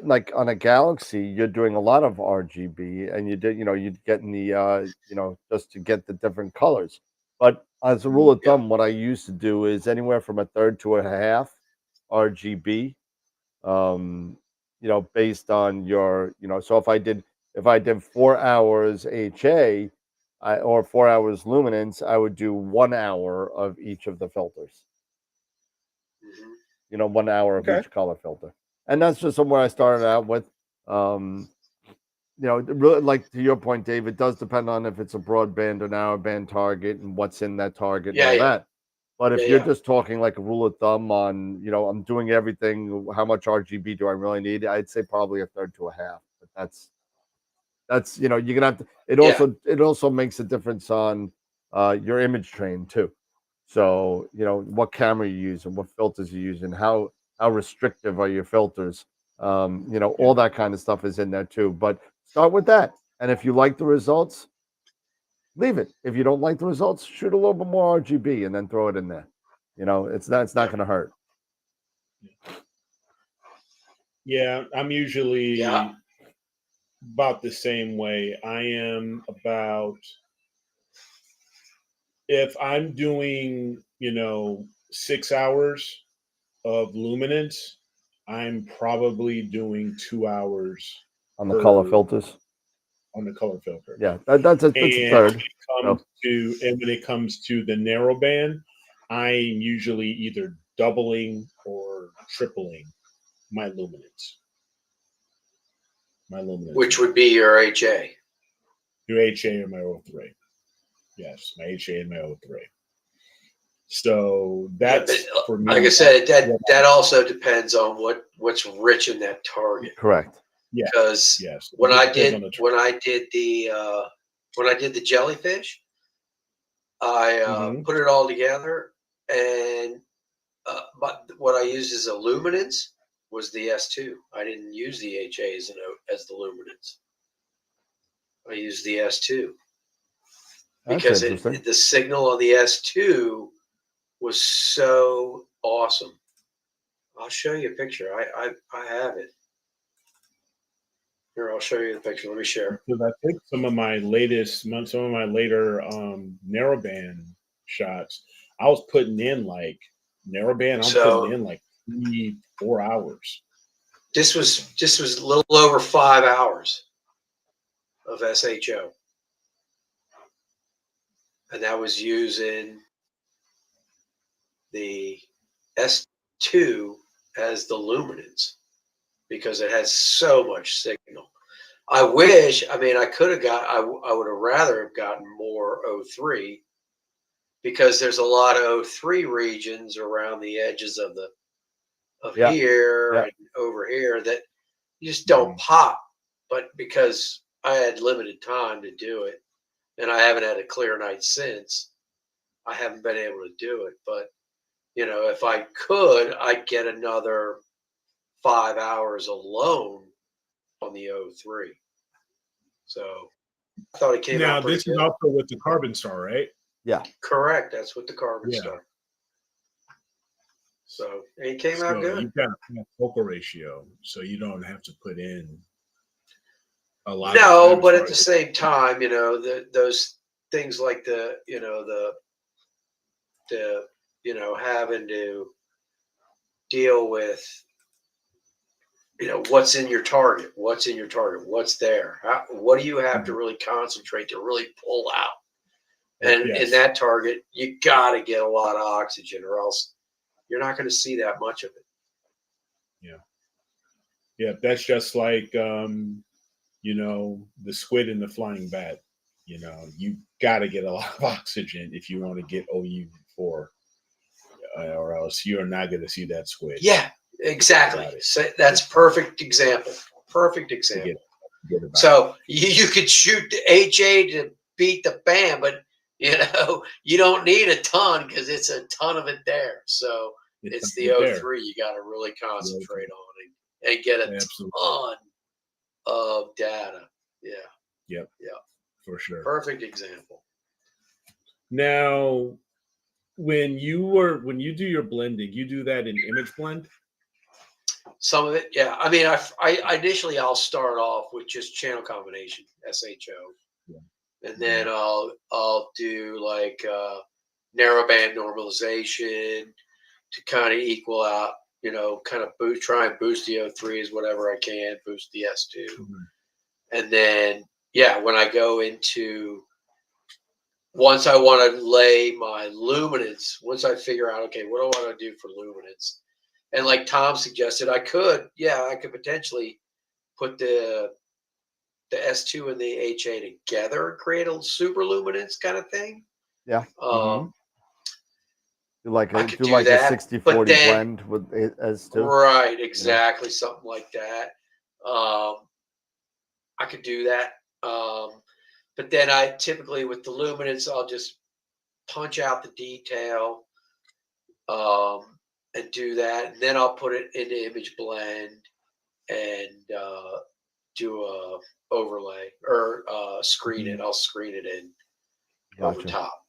Like on a Galaxy, you're doing a lot of RGB, and you're getting the just to get the different colors. But as a rule of thumb, what I used to do is anywhere from a third to a half RGB. Based on your, so if I did 4 hours HA, or 4 hours luminance, I would do 1 hour of each of the filters. 1 hour of each color filter. And that's just somewhere I started out with. Really, like to your point, Dave, it does depend on if it's a broadband or narrowband target and what's in that target and all that. But if you're just talking like a rule of thumb on, I'm doing everything, how much RGB do I really need? I'd say probably a third to a half. But that's you're gonna have to. It also makes a difference on your image train too. So what camera you use and what filters you use and how restrictive are your filters. All that kind of stuff is in there too. But start with that, and if you like the results, leave it. If you don't like the results, shoot a little bit more RGB and then throw it in there. It's not going to hurt. Yeah, I'm usually about the same way. I am about, if I'm doing 6 hours of luminance, I'm probably doing 2 hours on the color filters. On the color filter. Yeah, that's a third. And when it comes to the narrowband, I'm usually either doubling or tripling my luminance. Which would be your HA. Your HA or my O3. Yes, my HA and my O3. So that's for me. Like I said, that also depends on what's rich in that target. Correct. Yeah. Because when I did the jellyfish, I put it all together, and but what I used as a luminance was the S2. I didn't use the HA as the luminance. I used the S2 because the signal on the S2 was so awesome. I'll show you a picture. I have it. Here, I'll show you the picture. Let me share. Because I think some of my later narrowband shots, I was putting in like narrowband. Putting in like 3-4 hours. This was a little over 5 hours of SHO, and that was using the S2 as the luminance because it has so much signal. I wish, I would have rather have gotten more O3, because there's a lot of O3 regions around the edges of Yeah. here Yeah. and over here that you just don't pop. But because I had limited time to do it, and I haven't had a clear night since, I haven't been able to do it. But if I could, I'd get another 5 hours alone on the O3. So I thought it came Now out pretty this good. is also with the Carbon Star, right? Yeah. Correct. That's what the Carbon Yeah. Star. So it came out good. You've got a focal ratio, so you don't have to put in a lot. No, but at the same time, those things like the having to deal with what's in your target, what's there, what do you have to really concentrate to really pull out, and in that target you got to get a lot of oxygen, or else you're not going to see that much of it. Yeah, that's just like the squid and the flying bat. You got to get a lot of oxygen if you want to get OU4, or else you're not going to see that squid. Yeah, exactly. So that's perfect example. Perfect example. So you could shoot the HA to beat the band, but you don't need a ton because it's a ton of it there. So it's the O3 you got to really concentrate on and get a ton of data. Yeah. Yep. Yeah. For sure. Perfect example. Now, when you do your blending, you do that in image blend? Some of it, yeah. I mean, I initially I'll start off with just channel combination, SHO, and then I'll do like narrowband normalization to kind of equal out, kind of try and boost the O3s whatever I can, boost the S2, and then when I go into, once I want to lay my luminance, once I figure out, okay, what do I want to do for luminance? And like Tom suggested, I could potentially put the S2 and the HA together and create a super luminance kind of thing. Yeah. Do like a 60-40 blend with S2. Right, exactly, something like that. I could do that. But then I typically, with the luminance, I'll just punch out the detail and do that. And then I'll put it into image blend and do a overlay or screen it. I'll screen it in over top.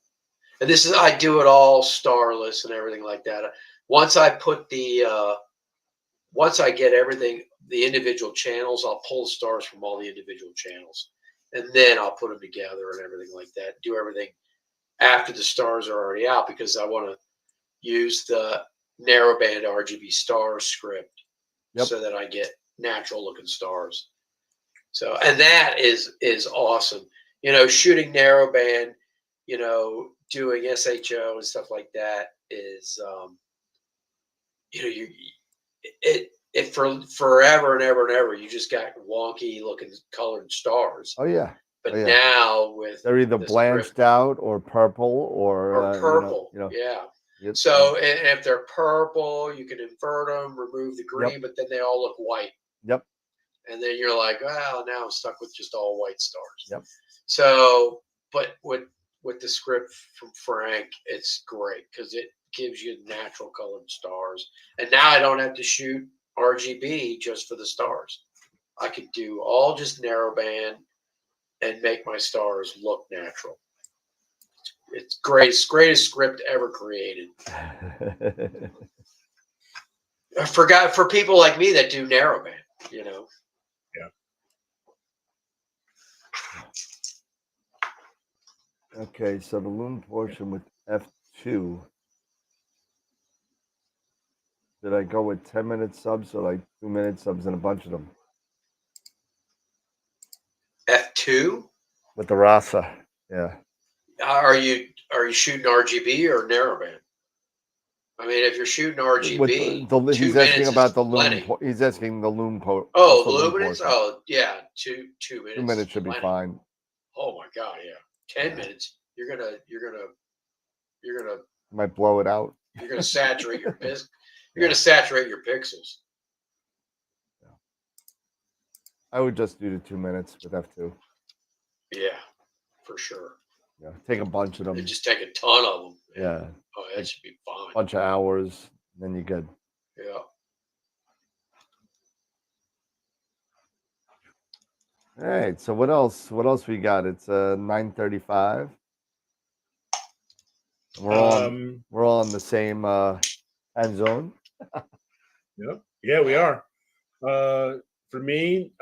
And I do it all starless and everything like that. Once I put once I get everything, the individual channels, I'll pull the stars from all the individual channels. And then I'll put them together and everything like that. Do everything after the stars are already out, because I want to use the narrowband RGB star script so that I get natural looking stars. So, and that is awesome. Shooting narrowband, doing SHO and stuff like that is, it for forever and ever and ever, you just got wonky looking colored stars. Oh yeah. But now with they're either blanched out or purple or purple. So and if they're purple, you can invert them, remove the green, but then they all look white. Yep. And then you're like, well, now I'm stuck with just all white stars. Yep. So, but with the script from Frank, it's great because it gives you natural colored stars. And now I don't have to shoot RGB just for the stars. I could do all just narrowband and make my stars look natural. It's greatest script ever created. I forgot, for people like me that do narrowband, Yeah. Okay, so the lumen portion with F2. Did I go with 10-minute subs or like 2-minute subs and a bunch of them? F2 with the Rasa, yeah. Are you shooting RGB or narrowband? I mean, if you're shooting RGB, he's asking about the lumen. He's asking the lumen. Oh, luminance. Oh, yeah, 2 minutes. 2 minutes should be fine. Oh my God, yeah. 10 minutes. You're gonna might blow it out. You're gonna saturate your You're gonna saturate your pixels. I would just do the 2 minutes with F2. Yeah, for sure. Yeah, take a bunch of them. You just take a ton of them. Yeah. Oh, that should be fine. Bunch of hours, then you're good. Yeah. All right. So what else? What else we got? It's 9:35. We're all in the same end zone. Yep. Yeah, we are. For me,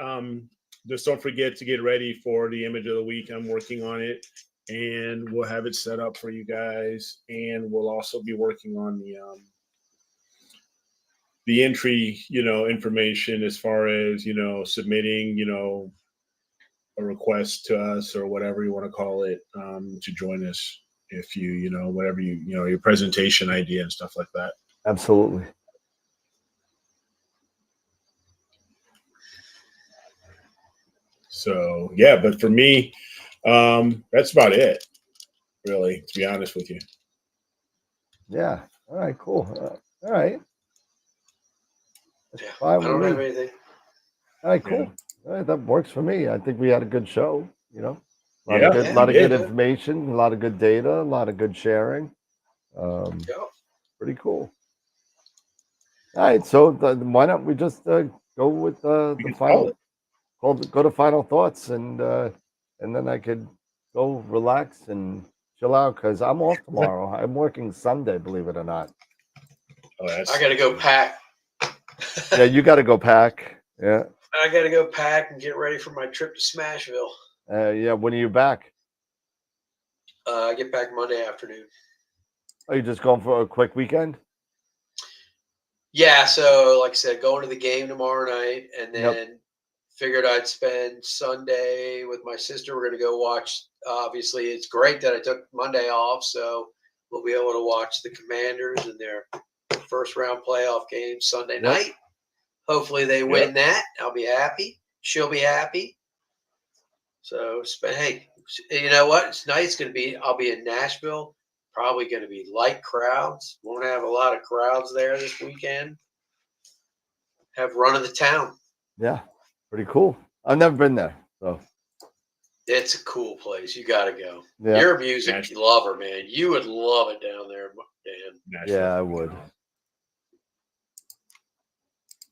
just don't forget to get ready for the image of the week. I'm working on it, and we'll have it set up for you guys. And we'll also be working on the entry, information as far as submitting, a request to us or whatever you want to call it, to join us. If you whatever your presentation idea and stuff like that. Absolutely. So yeah, but for me, that's about it, really, to be honest with you. Yeah. All right. Cool. All right. Yeah, I don't have anything. All right. Cool. All right, that works for me. I think we had a good show. A lot of good information, a lot of good data, a lot of good sharing. Pretty cool. All right. So why don't we just go with the final? Go to final thoughts, and then I could go relax and chill out because I'm off tomorrow. I'm working Sunday, believe it or not. Oh, I got to go pack. Yeah, you got to go pack. Yeah. I got to go pack and get ready for my trip to Smashville. Yeah. When are you back? I get back Monday afternoon. Are you just going for a quick weekend? Yeah. So, like I said, going to the game tomorrow night, and then figured I'd spend Sunday with my sister. We're going to go watch. Obviously, it's great that I took Monday off, so we'll be able to watch the Commanders in their first round playoff game Sunday night. Hopefully they win that. I'll be happy. She'll be happy. So, hey, you know what? It's nice. I'll be in Nashville. Probably going to be light crowds. Won't have a lot of crowds there this weekend. Have run of the town. Yeah, pretty cool. I've never been there, so. It's a cool place. You got to go. Yeah. You're a music lover, man. You would love it down there, Dan. Yeah, I would.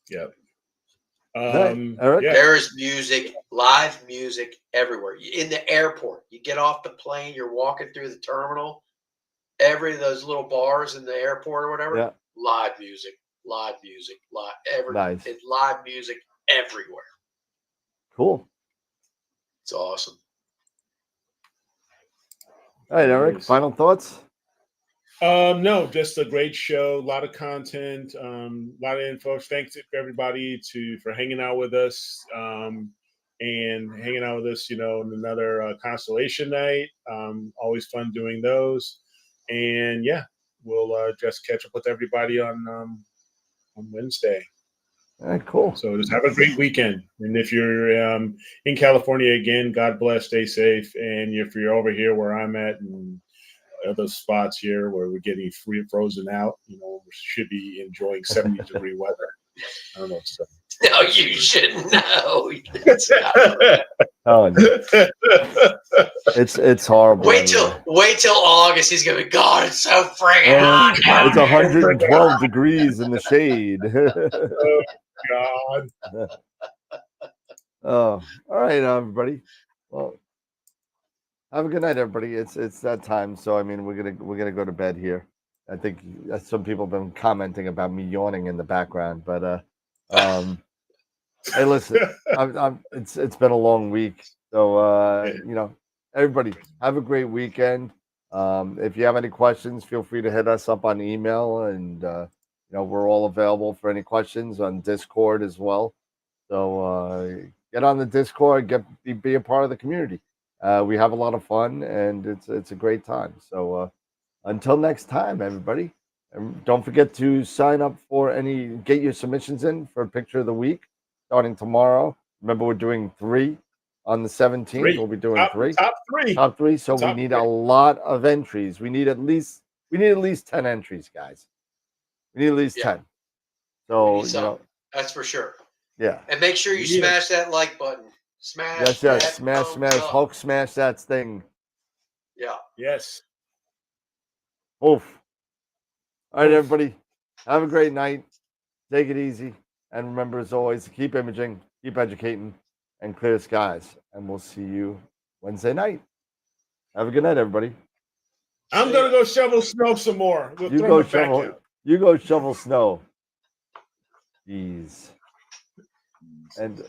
Yep. Eric? There is live music everywhere. In the airport, you get off the plane, you're walking through the terminal, those little bars in the airport or whatever, live music, live music everywhere. Cool. It's awesome. All right, Eric, final thoughts? No, just a great show, a lot of content, a lot of info. Thanks to everybody for hanging out with us, and hanging out with us, in another Constellation night. Always fun doing those. And we'll just catch up with everybody on Wednesday. All right, cool. So just have a great weekend. And if you're in California again, God bless, stay safe. And if you're over here where I'm at and other spots here where we're getting frozen out, we should be enjoying 70-degree weather. I don't know. No, you shouldn't know. Oh, it's horrible. Wait till August. He's gonna be God. It's so friggin' hot. It's 112 degrees in the shade. Oh God. Oh, all right, everybody. Well, have a good night, everybody. It's that time, so I mean, we're gonna go to bed here. I think some people have been commenting about me yawning in the background, but hey, listen, it's been a long week, so everybody have a great weekend. If you have any questions, feel free to hit us up on email, and we're all available for any questions on Discord as well. So get on the Discord, be a part of the community. We have a lot of fun, and it's a great time. So until next time, everybody, and don't forget to sign up get your submissions in for Picture of the Week starting tomorrow. Remember, we're doing 3 on the 17th. We'll be doing 3. Top 3. Top 3. So we need a lot of entries. We need at least We need at least 10 entries, guys. We need at least 10. So, you know, that's for sure. Yeah. And make sure you smash that like button. Smash yes, that smash, thumbs up. Hulk smash that thing. Yeah. Yes. Oof. All right, everybody. Have a great night. Take it easy. And remember, as always, keep imaging, keep educating, and clear skies. And we'll see you Wednesday night. Have a good night, everybody. I'm going to go shovel snow some more. We'll throw it back out. You go shovel snow. Jeez. And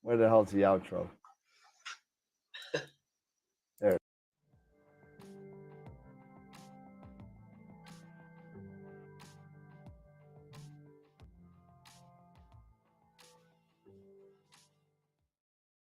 where the hell's the outro?